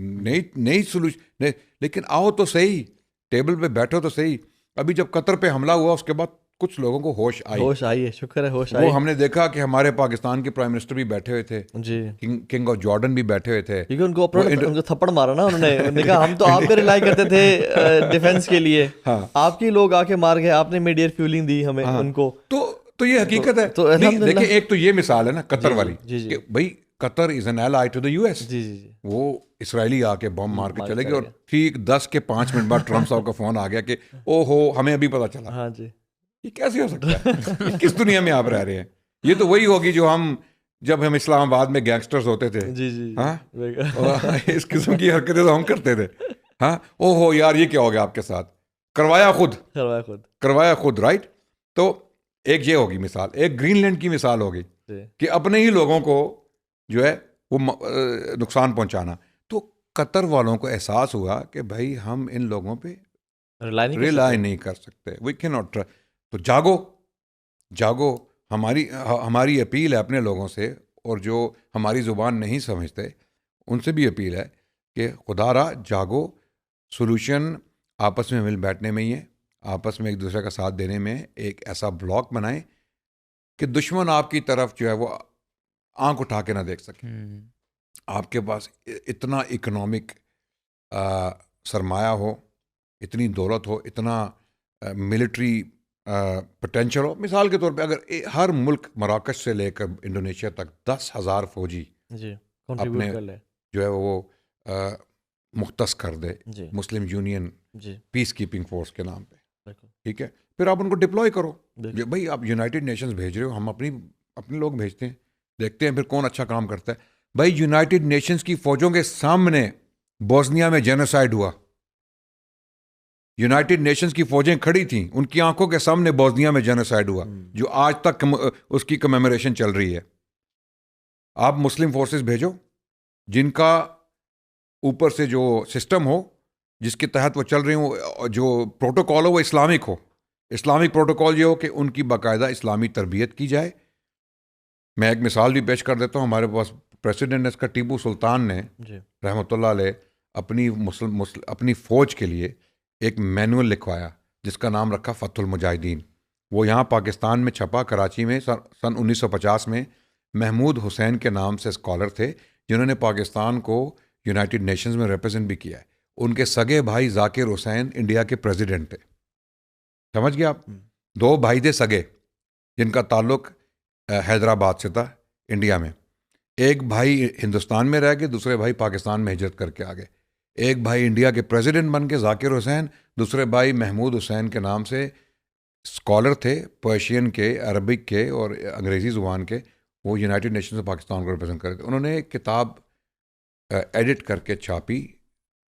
نئی سولوشن. لیکن آؤ تو صحیح, ٹیبل پہ بیٹھو تو صحیح. ابھی جب قطر پہ حملہ ہوا اس کے بعد کچھ لوگوں کو ہوش آئی ہے، شکر ہے ہوش آئی. وہ ہم نے دیکھا کہ ہمارے پاکستان کے پرائم منسٹر بھی بیٹھے ہوئے تھے, جی کنگ آف جارڈن بھی بیٹھے ہوئے تھے, کیونکہ ان کو تھپڑ مارا نا انہوں نے کہا ہم تو آپ پہ ریلائی کرتے تھے ڈیفینس کے لیے, آپ کی لوگ آ کے مار گئے, آپ نے میڈیئر فیولنگ دی ہمیں ان کو. تو یہ حقیقت ہے. دیکھیں ایک تو یہ مثال ہے نا قطر والی کہ بھائی Qatar is an ally to the you ایس. وہ اسرائیلی آ کے بم مار کے چلے گئے اور ٹھیک 10 کے 5 منٹ بعد ٹرمپ صاحب کا فون آ گیا کہ او ہو ہمیں ابھی پتا چلا. ہاں جی, یہ کیسے ہو سکتا ہے؟ کس دنیا میں آپ رہ رہے ہیں؟ یہ تو وہی ہوگی جو جب ہم اسلام آباد میں گینگسٹرز ہوتے تھے. جی ہاں اس قسم کی حرکتیں تو ہم کرتے تھے. ہاں او ہو یار یہ کیا ہو گیا آپ کے ساتھ, کروایا خود رائٹ. تو ایک یہ ہوگی مثال. ایک گرین لینڈ کی مثال ہوگی کہ اپنے ہی لوگوں کو جو ہے وہ نقصان پہنچانا. تو قطر والوں کو احساس ہوا کہ بھائی ہم ان لوگوں پہ ریلائی نہیں کر سکتے, وی کین ناٹ. تو جاگو. ہماری اپیل ہے اپنے لوگوں سے, اور جو ہماری زبان نہیں سمجھتے ان سے بھی اپیل ہے کہ خدا را جاگو. سولوشن آپس میں مل بیٹھنے میں ہی ہے, آپس میں ایک دوسرے کا ساتھ دینے میں. ایک ایسا بلاک بنائیں کہ دشمن آپ کی طرف جو ہے وہ آنکھ اٹھا کے نہ دیکھ سکے. آپ کے پاس اتنا اکنامک سرمایہ ہو, اتنی دولت ہو, اتنا ملٹری پوٹینشل ہو. مثال کے طور پہ اگر ہر ملک مراکش سے لے کر انڈونیشیا تک 10,000 فوجی اپنے جو ہے وہ مختص کر دے مسلم یونین پیس کیپنگ فورس کے نام پہ, ٹھیک ہے, پھر آپ ان کو ڈپلوائے کرو. بھائی آپ یونائٹڈ نیشنز بھیج رہے ہو, ہم اپنے لوگ بھیجتے ہیں, دیکھتے ہیں پھر کون اچھا کام کرتا ہے. بھائی یونائٹڈ نیشنز کی فوجوں کے سامنے بوسنیا میں جینوسائیڈ ہوا. یونائٹڈ نیشنز کی فوجیں کھڑی تھیں, ان کی آنکھوں کے سامنے بوسنیا میں جینوسائیڈ ہوا, جو آج تک اس کی کمیموریشن چل رہی ہے. آپ مسلم فورسز بھیجو جن کا اوپر سے جو سسٹم ہو جس کے تحت وہ چل رہی ہوں, جو پروٹوکول ہو وہ اسلامک ہو. اسلامک پروٹوکول یہ ہو کہ ان کی باقاعدہ اسلامی تربیت کی جائے. میں ایک مثال بھی پیش کر دیتا ہوں. ہمارے پاس پریسیڈنٹ اس کا ٹیپو سلطان نے رحمۃ اللہ علیہ اپنی فوج کے لیے ایک مینول لکھوایا جس کا نام رکھا فتح المجاہدین. وہ یہاں پاکستان میں چھپا, کراچی میں سن 1950 میں. محمود حسین کے نام سے اسکالر تھے جنہوں نے پاکستان کو یونائٹڈ نیشنز میں ریپرزینٹ بھی کیا ہے. ان کے سگے بھائی ذاکر حسین انڈیا کے پریزیڈنٹ تھے. سمجھ گئے آپ؟ 2 بھائی تھے سگے جن کا تعلق حیدرآباد سے تھا انڈیا میں. ایک بھائی ہندوستان میں رہ گئے, دوسرے بھائی پاکستان میں ہجرت کر کے آ گئے. ایک بھائی انڈیا کے پریزیڈنٹ بن کے ذاکر حسین, دوسرے بھائی محمود حسین کے نام سے اسکالر تھے, پرشین کے, عربک کے اور انگریزی زبان کے. وہ یونائٹڈ نیشنز میں پاکستان کو ریپرزینٹ کرتے. انہوں نے ایک کتاب ایڈٹ کر کے چھاپی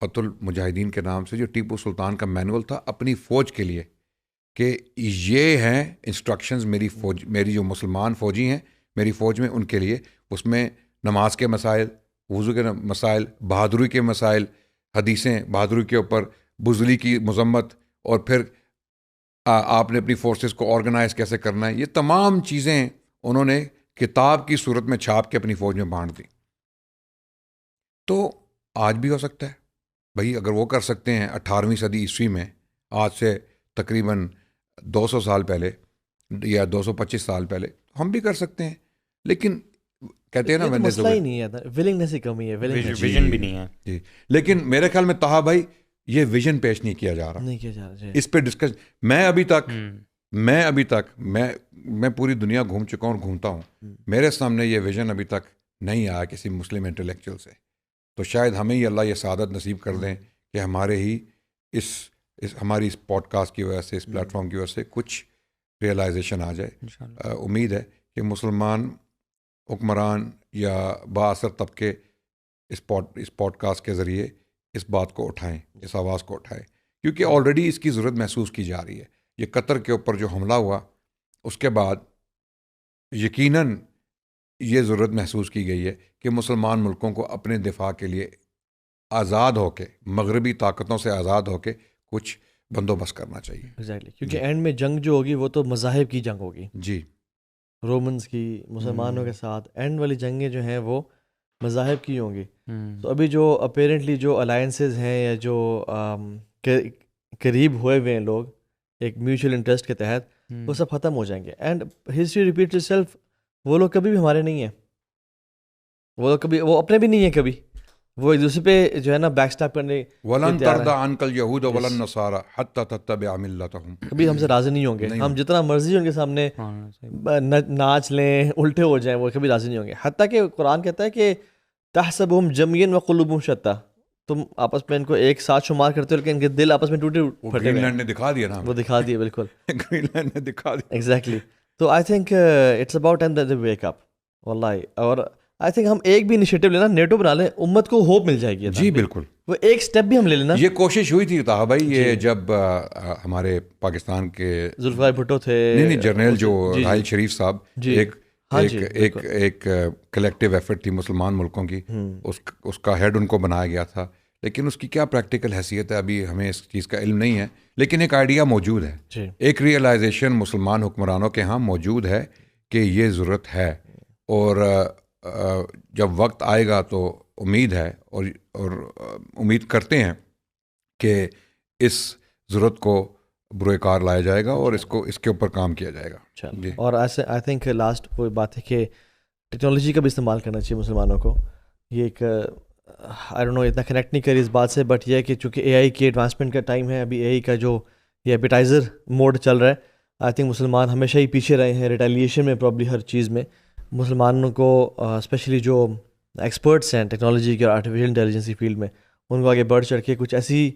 فتح المجاہدین کے نام سے, جو ٹیپو سلطان کا مینول تھا اپنی فوج کے لیے, کہ یہ ہیں انسٹرکشنز میری جو مسلمان فوجی ہیں میری فوج میں, ان کے لیے. اس میں نماز کے مسائل, وضو کے مسائل, بہادری کے مسائل, حدیثیں بہادری کے اوپر, بزدلی کی مذمت, اور پھر آپ نے اپنی فورسز کو آرگنائز کیسے کرنا ہے. یہ تمام چیزیں انہوں نے کتاب کی صورت میں چھاپ کے اپنی فوج میں بانٹ دی. تو آج بھی ہو سکتا ہے بھائی, اگر وہ کر سکتے ہیں 18ویں صدی عیسوی میں, آج سے تقریباً 200 سال پہلے یا 225 سال پہلے, ہم بھی کر سکتے ہیں. لیکن کہتے ہیں نا مسئلہ ہی نہیں ہے, ولنگنس کی کمی ہے, ویژن بھی نہیں ہے. جی, لیکن میرے خیال میں تہا بھائی یہ ویژن پیش نہیں کیا جا رہا. اس پہ ڈسکس میں ابھی تک میں پوری دنیا گھوم چکا ہوں اور گھومتا ہوں, میرے سامنے یہ ویژن ابھی تک نہیں آیا کسی مسلم انٹلیکچوئل سے. تو شاید ہمیں ہی اللہ یہ سعادت نصیب کر دیں کہ ہمارے ہی ہماری اس پوڈ کاسٹ کی وجہ سے, اس پلیٹ فارم کی وجہ سے کچھ ریئلائزیشن آ جائے. امید ہے کہ مسلمان حکمران یا بااثر طبقے اس پوڈ کاسٹ کے ذریعے اس بات کو اٹھائیں, اس آواز کو اٹھائیں, کیونکہ آلریڈی اس کی ضرورت محسوس کی جا رہی ہے. یہ قطر کے اوپر جو حملہ ہوا اس کے بعد یقیناً یہ ضرورت محسوس کی گئی ہے کہ مسلمان ملکوں کو اپنے دفاع کے لیے آزاد ہو کے, مغربی طاقتوں سے آزاد ہو کے کچھ بندوبست کرنا چاہیے. ایگزیکٹلی, کیونکہ اینڈ میں جنگ جو ہوگی وہ تو مذاہب کی جنگ ہوگی. جی, رومنز کی مسلمانوں کے ساتھ اینڈ والی جنگیں جو ہیں وہ مذاہب کی ہوں گی. تو ابھی جو اپیرنٹلی جو الائنسز ہیں یا جو قریب ہوئے ہوئے ہیں لوگ, ایک میوچل انٹرسٹ کے تحت وہ سب ختم ہو جائیں گے. And history repeats it self. وہ لوگ کبھی بھی ہمارے نہیں ہیں, وہ لوگ کبھی وہ اپنے بھی نہیں ہیں کبھی. وہ ایک دوسرے پہ جو ہے نا بیک اسٹیپ کرنے وَلَن تَرْضَىٰ عَنْكَ الْيَهُودُ وَلَا النَّصَارَىٰ حَتَّىٰ تَتَّبِعَ مِلَّتَهُمْ. کبھی ہم سے راضی نہیں ہوں گے. ہم جتنا مرضی ان کے سامنے ناچ لیں, الٹے ہو جائیں, وہ کبھی راضی نہیں ہوں گے. حتیٰ کہ قرآن کہتا ہے کہ تحسبهم جميعا وقلوبهم شتى, تم آپس میں ان کو ایک ساتھ شمار کرتے ہو لیکن ان کے دل آپس میں ٹوٹے پھٹے ہوئے. گرین لینڈ نے دکھا دیا نا, وہ دکھا دیے بالکل. گرین لینڈ نے دکھا دیا ایگزیکٹلی. تو I think it's about time that they wake up واللہ. اور آئی تھنک ہم ایک بھی انیشیٹو لینا, نیٹو بنا لیں, امت کو ہوپ مل جائے گی. جی بالکل, وہ ایک سٹیپ بھی ہم لے لینا. یہ کوشش ہوئی تھی طاہر بھائی, یہ جب ہمارے پاکستان کے ذوالفقار بھٹو تھے, نہیں جنرل جو راحیل شریف صاحب, ایک کلیکٹیو ایفرٹ تھی مسلمان ملکوں کی, اس کا ہیڈ ان کو بنایا گیا تھا. لیکن اس کی کیا پریکٹیکل حیثیت ہے ابھی ہمیں اس چیز کا علم نہیں ہے. لیکن ایک آئیڈیا موجود ہے, ایک ریئلائزیشن مسلمان حکمرانوں کے ہاں موجود ہے کہ یہ ضرورت ہے. اور جب وقت آئے گا تو امید ہے اور امید کرتے ہیں کہ اس ضرورت کو بروئے کار لایا جائے گا اور اس کے اوپر کام کیا جائے گا. جی. اور ایسے آئی تھنک لاسٹ کوئی بات ہے کہ ٹیکنالوجی کا بھی استعمال کرنا چاہیے مسلمانوں کو. یہ ایک آئی ڈونٹ نو اتنا کنیکٹ نہیں کری اس بات سے, بٹ یہ ہے کہ چونکہ اے آئی کے ایڈوانسمنٹ کا ٹائم ہے, ابھی اے آئی کا جو یہ ایپیٹائزر موڈ چل رہا ہے, آئی تھنک مسلمان ہمیشہ ہی پیچھے رہے ہیں ریٹیلیشن میں, پرابلی ہر چیز میں. مسلمانوں کو اسپیشلی جو ایکسپرٹس ہیں ٹیکنالوجی کے اور آرٹیفیشیل انٹیلیجنس کی فیلڈ میں, ان کو آگے بڑھ چڑھ کے کچھ ایسی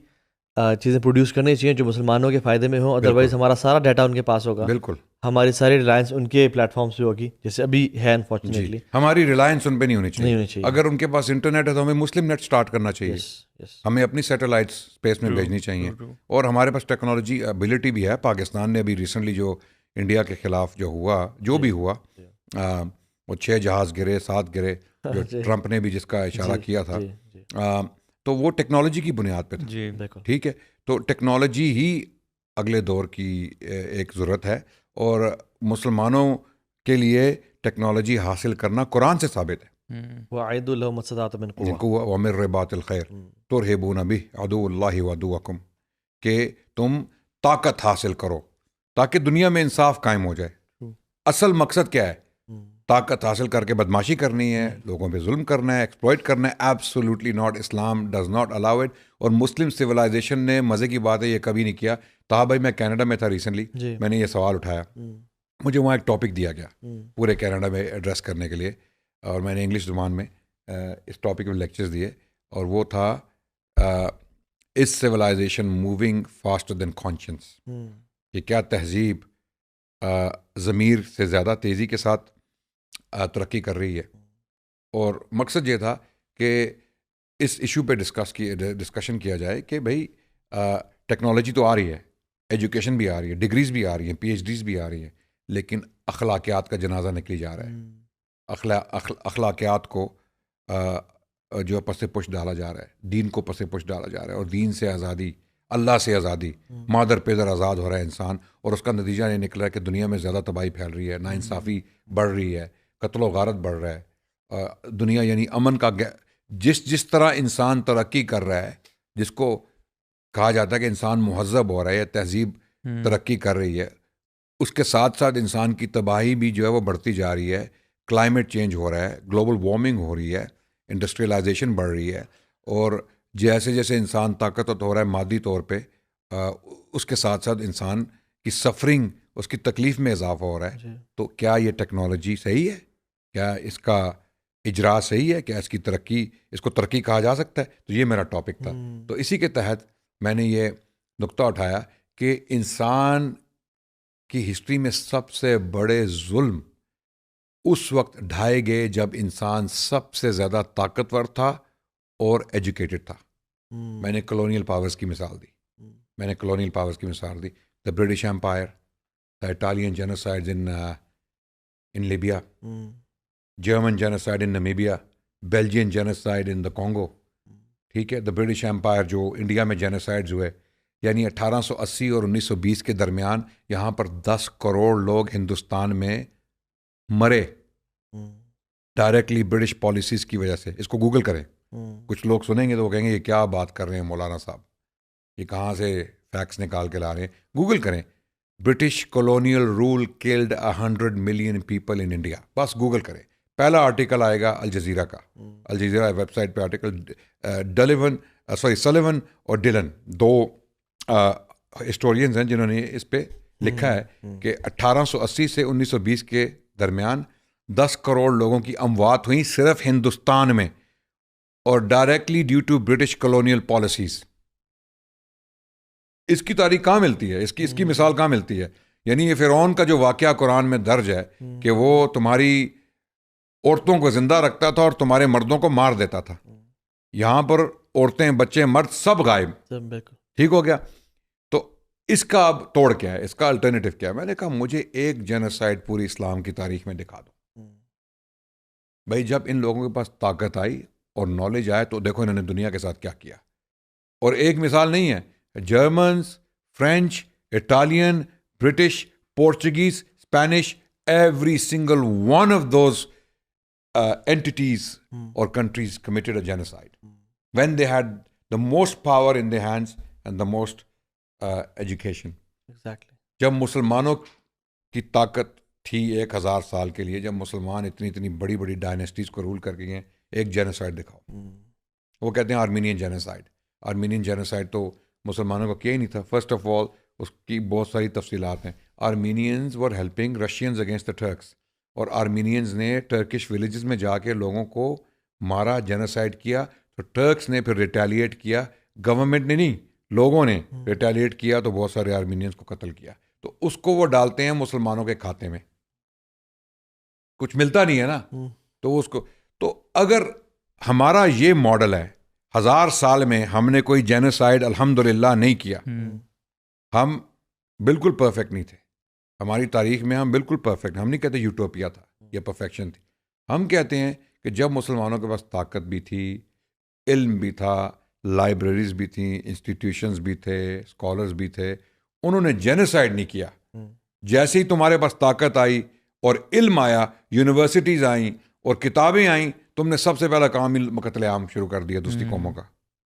چیزیں پروڈیوس کرنی چاہیے جو مسلمانوں کے فائدے میں ہوں. ادروائز ہمارا سارا ڈیٹا ان کے پاس ہوگا, بالکل ہماری ساری ریلائنس ان کے پلیٹ فارمس پہ ہوگی, جیسے ابھی ہے انفارچونیٹلی. ہماری ریلائنس ان پہ نہیں ہونی چاہیے. اگر ان کے پاس انٹرنیٹ ہے تو ہمیں مسلم نیٹ سٹارٹ کرنا چاہیے, ہمیں اپنی سیٹلائٹس اسپیس میں بھیجنی چاہیے. اور ہمارے پاس ٹیکنالوجی ایبلٹی بھی ہے. پاکستان نے ابھی ریسنٹلی جو انڈیا کے خلاف جو بھی ہوا, وہ 6 جہاز گرے 7 گرے, جو ٹرمپ نے بھی جس کا اشارہ کیا تھا, تو وہ ٹیکنالوجی کی بنیاد پہ تھا. ٹھیک ہے, تو ٹیکنالوجی ہی اگلے دور کی ایک ضرورت ہے, اور مسلمانوں کے لیے ٹیکنالوجی حاصل کرنا قرآن سے ثابت ہے. وَأَعِدُّوا لَهُمْ مَا اسْتَطَعْتُم مِّن قُوَّةٍ وَمِن رِّبَاطِ الْخَيْرِ تُرْهِبُونَ بِهِ عَدُوَّ اللَّهِ وَعَدُوَّكُمْ, کہ تم طاقت حاصل کرو تاکہ دنیا میں انصاف قائم ہو جائے. اصل مقصد کیا ہے؟ طاقت حاصل کر کے بدماشی کرنی ہے, لوگوں پہ ظلم کرنا ہے, ایکسپلائٹ کرنا ہے. Absolutely not, Islam does not allow it. اور مسلم سویلائزیشن نے, مزے کی بات ہے, یہ کبھی نہیں کیا. طاہر بھائی میں کینیڈا میں تھا ریسنٹلی, میں نے یہ سوال اٹھایا, مجھے وہاں ایک ٹاپک دیا گیا پورے کینیڈا میں ایڈریس کرنے کے لیے, اور میں نے انگلش زبان میں اس ٹاپک میں لیکچرز دیے, اور وہ تھا is civilisation moving faster than conscience. کہ کیا تہذیب ضمیر سے زیادہ تیزی کے ساتھ ترقی کر رہی ہے. اور مقصد یہ تھا کہ اس ایشو پہ ڈسکشن کیا جائے کہ بھائی ٹیکنالوجی تو آ رہی ہے, ایجوکیشن بھی آ رہی ہے, ڈگریز بھی آ رہی ہیں, پی ایچ ڈیز بھی آ رہی ہیں, لیکن اخلاقیات کا جنازہ نکلی جا رہا ہے. اخلاقیات کو جو پس پش ڈالا جا رہا ہے, دین کو پس پش ڈالا جا رہا ہے, اور دین سے آزادی, اللہ سے آزادی, مادر پیدر آزاد ہو رہا ہے انسان. اور اس کا نتیجہ یہ نکلا ہے کہ دنیا میں زیادہ تباہی پھیل رہی ہے, ناانصافی بڑھ رہی ہے, قتل و غارت بڑھ رہا ہے. دنیا یعنی امن کا جس طرح انسان ترقی کر رہا ہے, جس کو کہا جاتا ہے کہ انسان مہذب ہو رہا ہے, تہذیب ترقی کر رہی ہے, اس کے ساتھ ساتھ انسان کی تباہی بھی جو ہے وہ بڑھتی جا رہی ہے. کلائمیٹ چینج ہو رہا ہے, گلوبل وارمنگ ہو رہی ہے, انڈسٹریلائزیشن بڑھ رہی ہے, اور جیسے جیسے انسان طاقتور ہو رہا ہے مادی طور پہ, اس کے ساتھ ساتھ انسان کی سفرنگ, اس کی تکلیف میں اضافہ ہو رہا ہے. تو کیا یہ ٹیکنالوجی صحیح ہے؟ کیا اس کا اجرا صحیح ہے؟ کیا اس کی ترقی, اس کو ترقی کہا جا سکتا ہے؟ تو یہ میرا ٹاپک تھا. تو اسی کے تحت میں نے یہ نقطہ اٹھایا کہ انسان کی ہسٹری میں سب سے بڑے ظلم اس وقت ڈھائے گئے جب انسان سب سے زیادہ طاقتور تھا اور ایجوکیٹڈ تھا. میں نے کلونیل پاورز کی مثال دی, the British empire, the Italian genocides in Libya, German genocide in Namibia, Belgian genocide in the Congo. ٹھیک ہے, دا برٹش ایمپائر جو انڈیا میں جینوسائڈز ہوئے, یعنی 1880 اور 1920 کے درمیان یہاں پر 10 کروڑ لوگ ہندوستان میں مرے ڈائریکٹلی برٹش پالیسیز کی وجہ سے. اس کو گوگل کریں, کچھ لوگ سنیں گے تو وہ کہیں گے یہ کیا بات کر رہے ہیں مولانا صاحب, یہ کہاں سے فیکٹس نکال کے لا رہے ہیں. گوگل کریں, British colonial rule killed 100 million people in India. بس گوگل کریں, پہلا آرٹیکل آئے گا الجزیرہ کا, الجزیرہ ویب سائٹ پہ آرٹیکل. سلیون اور ڈیلن دو ہسٹورینز ہیں جنہوں نے اس پہ لکھا ہے کہ 1880 سے 1920 کے درمیان 10 کروڑ لوگوں کی اموات ہوئیں صرف ہندوستان میں, اور directly due to British colonial policies. اس کی تاریخ کہاں ملتی ہے, اس کی مثال کہاں ملتی ہے؟ یعنی یہ فرعون کا جو واقعہ قرآن میں درج ہے کہ وہ تمہاری عورتوں کو زندہ رکھتا تھا اور تمہارے مردوں کو مار دیتا تھا, یہاں پر عورتیں بچے مرد سب غائب. ٹھیک ہو گیا. تو اس کا اب توڑ کیا ہے, اس کا الٹرنیٹو کیا ہے؟ میں نے کہا مجھے ایک جینوسائیڈ پوری اسلام کی تاریخ میں دکھا دو. بھائی جب ان لوگوں کے پاس طاقت آئی اور نالج آئے تو دیکھو انہوں نے دنیا کے ساتھ کیا کیا. اور ایک مثال نہیں ہے, Germans, French, Italian, British, Portuguese, Spanish, every single one of those entities or countries committed a genocide when they had the most power in their hands and the most education. Exactly. جب مسلمانوں کی طاقت تھی 1000 سال کے لیے, جب مسلمان اتنی بڑی بڑی ڈائنیسٹیز کو رول کر گئے ہیں, ایک جینوسائڈ دکھاؤ. وہ کہتے ہیں آرمینین جینوسائڈ. آرمینین جینوسائڈ تو مسلمانوں کو کیا ہی نہیں تھا. فرسٹ آف آل اس کی بہت ساری تفصیلات ہیں. Armenians were helping Russians against the Turks, اور آرمینینز نے ٹرکش ولیجز میں جا کے لوگوں کو مارا, جینوسائڈ کیا. تو ٹرکس نے پھر ریٹیلیٹ کیا, گورنمنٹ نے نہیں, لوگوں نے ریٹیلیٹ کیا, تو بہت سارے آرمینینز کو قتل کیا. تو اس کو وہ ڈالتے ہیں مسلمانوں کے کھاتے میں, کچھ ملتا نہیں ہے نا. تو اس کو, تو اگر ہمارا یہ ماڈل ہے, 1000 سال میں ہم نے کوئی جینوسائڈ الحمدللہ نہیں کیا, ہم بالکل پرفیکٹ نہیں تھے. ہماری تاریخ میں ہم بالکل پرفیکٹ, ہم نہیں کہتے یوٹوپیا تھا یا پرفیکشن تھی. ہم کہتے ہیں کہ جب مسلمانوں کے پاس طاقت بھی تھی, علم بھی تھا, لائبریریز بھی تھیں, انسٹیٹیوشنز بھی تھے, اسکالرز بھی تھے, انہوں نے جینوسائڈ نہیں کیا. جیسے ہی تمہارے پاس طاقت آئی اور علم آیا, یونیورسٹیز آئیں اور کتابیں آئیں, تم نے سب سے پہلا کام قتل عام شروع کر دیا دوسری قوموں کا.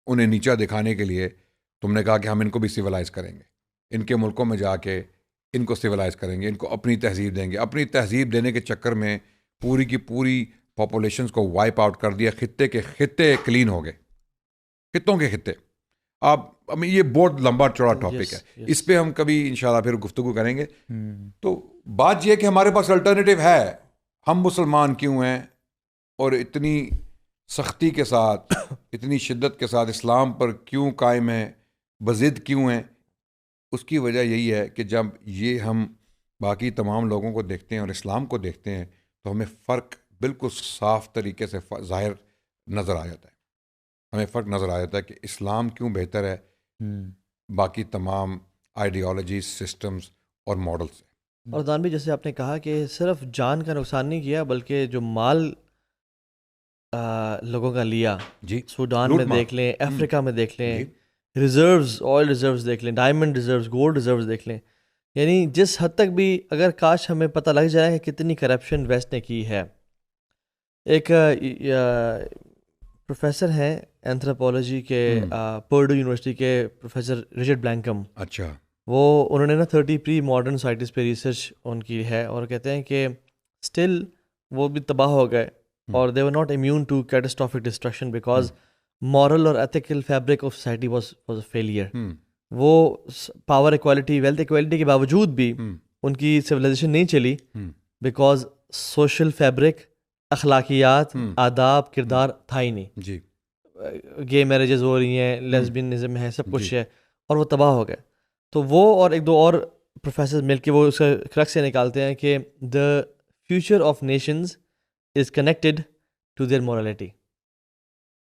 انہیں نیچا دکھانے کے لیے تم نے کہا کہ ہم ان کو بھی سویلائز کریں گے, ان کے ملکوں میں جا کے ان کو سویلائز کریں گے, ان کو اپنی تہذیب دیں گے. اپنی تہذیب دینے کے چکر میں پوری کی پوری پاپولیشنز کو وائپ آؤٹ کر دیا. خطے کے خطے کلین ہو گئے, خطوں کے خطے. آپ یہ بہت لمبا چوڑا ٹاپک ہے, اس پہ ہم کبھی انشاءاللہ پھر گفتگو کریں گے. تو بات یہ کہ ہمارے پاس الٹرنیٹیو ہے. ہم مسلمان کیوں ہیں اور اتنی سختی کے ساتھ, اتنی شدت کے ساتھ اسلام پر کیوں قائم ہیں, بضد کیوں ہیں؟ اس کی وجہ یہی ہے کہ جب یہ ہم باقی تمام لوگوں کو دیکھتے ہیں اور اسلام کو دیکھتے ہیں تو ہمیں فرق بالکل صاف طریقے سے ظاہر نظر آ جاتا ہے. ہمیں فرق نظر آ جاتا ہے کہ اسلام کیوں بہتر ہے باقی تمام آئیڈیالوجیز, سسٹمز اور ماڈل سے. اور دان بھی جیسے آپ نے کہا کہ صرف جان کا نقصان نہیں کیا بلکہ جو مال لوگوں کا لیا, جی, سوڈان میں دیکھ لیں, افریقہ میں دیکھ لیں, ریزروز, آئل ریزروز دیکھ لیں, ڈائمنڈ ریزروز, گولڈ ریزروز دیکھ لیں. یعنی جس حد تک بھی اگر کاش ہمیں پتہ لگ جائے کہ کتنی کرپشن ویسٹ نے کی ہے. ایک پروفیسر ہیں اینتھروپولوجی کے پرڈو یونیورسٹی کے پروفیسر رچرڈ بلینکم. اچھا. وہ انہوں نے نا 30 پری ماڈرن سائٹس پہ ریسرچ ان کی ہے, اور کہتے ہیں کہ اسٹل وہ بھی تباہ ہو گئے اور they were not immune to catastrophic destruction because moral اور ethical fabric of society was a failure. وہ پاور ایکوالٹی, ویلتھ ایکوالٹی کے باوجود بھی ان کی سویلائزیشن نہیں چلی بیکاز سوشل فیبرک, اخلاقیات, آداب, کردار تھا ہی نہیں. جی, گے میرجز ہو رہی ہیں, لیسبینزم ہے, سب کچھ ہے, اور وہ تباہ ہو گئے. تو وہ اور ایک دو اور پروفیسر مل کے وہ اس کا کرکس سے نکالتے ہیں کہ the future of nations is connected to their morality.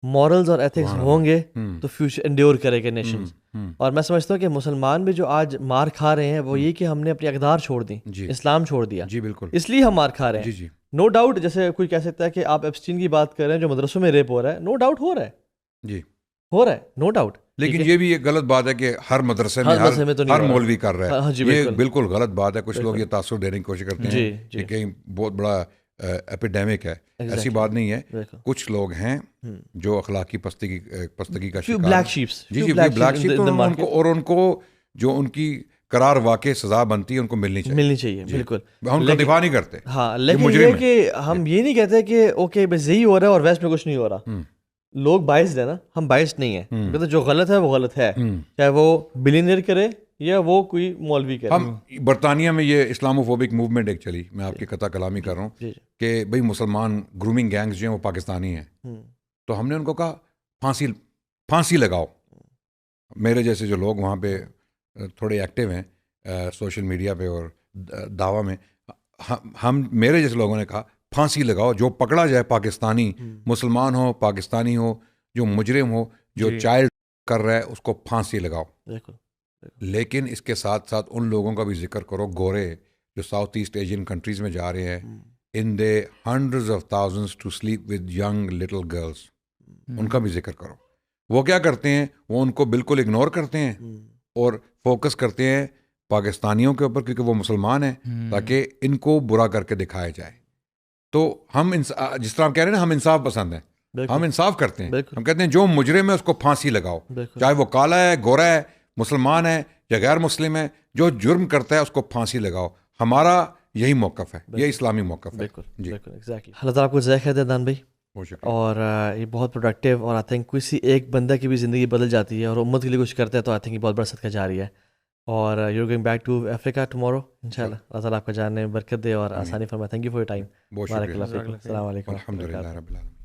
Morals اور ایتھکس ہوں گے تو فیوچر انڈیور کرے گا نیشنز. اور میں سمجھتا ہوں کہ مسلمان بھی جو آج مار کھا رہے ہیں وہ یہ کہ ہم نے اپنی اقدار چھوڑ دی, اسلام چھوڑ دیا. جی بالکل, اس لیے ہم مار کھا رہے ہیں. جی, نو ڈاؤٹ, جیسے کوئی کہہ سکتا ہے کہ آپ ایپسٹین کی بات کر رہے ہیں جو مدرسوں میں ریپ ہو رہا ہے, نو ڈاؤٹ ہو رہا ہے, جی ہو رہا ہے, نو ڈاؤٹ. لیکن یہ بھی ایک غلط بات ہے کہ ہر مدرسے میں ہر مولوی کر رہا ہے. یہ بالکل غلط بات ہے. کچھ لوگ یہ تاثر دینے کی کوشش کرتے ہیں کہ کہیں بہت بڑا ایپیڈیمک ہے. ایسی بات نہیں ہے. کچھ لوگ ہیں جو اخلاقی پستگی کا شکار, بلیک شیپس, جی, بلیک شیپ, اور ان کو جو ان کی قرار واقع سزا بنتی ہے ان کو ملنی چاہیے بالکل. ہم ان کا دفاع نہیں کرتے. ہاں لیکن یہ کہ ہم یہ نہیں کہتے کہ اوکے بس یہی ہو رہا ہے اور ویسٹ میں کچھ نہیں ہو رہا. لوگ بائسڈ ہیں نا, ہم بائسڈ نہیں ہیں. کہتے جو غلط ہے وہ غلط ہے, چاہے وہ بلینئر کرے یا وہ کوئی مولوی کرے. ہم برطانیہ میں یہ اسلامو فوبک موومنٹ ایک چلی, میں آپ کی قطع کلامی کر رہا ہوں کہ بھئی مسلمان گرومنگ گینگز جو ہیں وہ پاکستانی ہیں, تو ہم نے ان کو کہا پھانسی لگاؤ. میرے جیسے جو لوگ وہاں پہ تھوڑے ایکٹیو ہیں سوشل میڈیا پہ اور دعویٰ میں, ہم میرے جیسے لوگوں نے کہا پھانسی لگاؤ, جو پکڑا جائے پاکستانی, مسلمان ہو پاکستانی ہو, جو مجرم ہو, جو چائلڈ کر رہا ہے اس کو پھانسی لگاؤ. لیکن اس کے ساتھ ساتھ ان لوگوں کا بھی ذکر کرو گورے جو ساؤتھ ایسٹ ایشین کنٹریز میں جا رہے ہیں, in the hundreds of thousands to sleep with young little girls, ان کا بھی ذکر کرو. وہ کیا کرتے ہیں, وہ ان کو بالکل اگنور کرتے ہیں اور فوکس کرتے ہیں پاکستانیوں کے اوپر کیونکہ وہ مسلمان ہیں, تاکہ ان کو برا کر کے دکھایا جائے. تو ہم جس طرح ہم کہہ رہے ہیں نا, ہم انصاف پسند ہیں, ہم انصاف کرتے ہیں. ہم کہتے ہیں جو مجرم ہے اس کو پھانسی لگاؤ, چاہے وہ کالا ہے, گورا ہے, مسلمان ہے یا غیر مسلم ہے, جو جرم کرتا ہے اس کو پھانسی لگاؤ. ہمارا یہی موقف ہے, یہ اسلامی موقف ہے. جی اللہ تعالیٰ آپ کو جزائے خیر دے دان بھائی. اور یہ بہت پروڈکٹیو, اور آئی تھنک کسی ایک بندہ کی بھی زندگی بدل جاتی ہے اور امت کے لیے کچھ کرتا ہے, تو آئی تھنک یہ بہت بڑا صدقہ جاری ہے. اور you going back to Africa tomorrow انشاءاللہ. اللہ تعالیٰ آپ کا جاننے میں برکت دے اور آسانی فرمائے. Thank you for your time. بارک اللہ فیکم. السلام علیکم. الحمدللہ رب العالمین.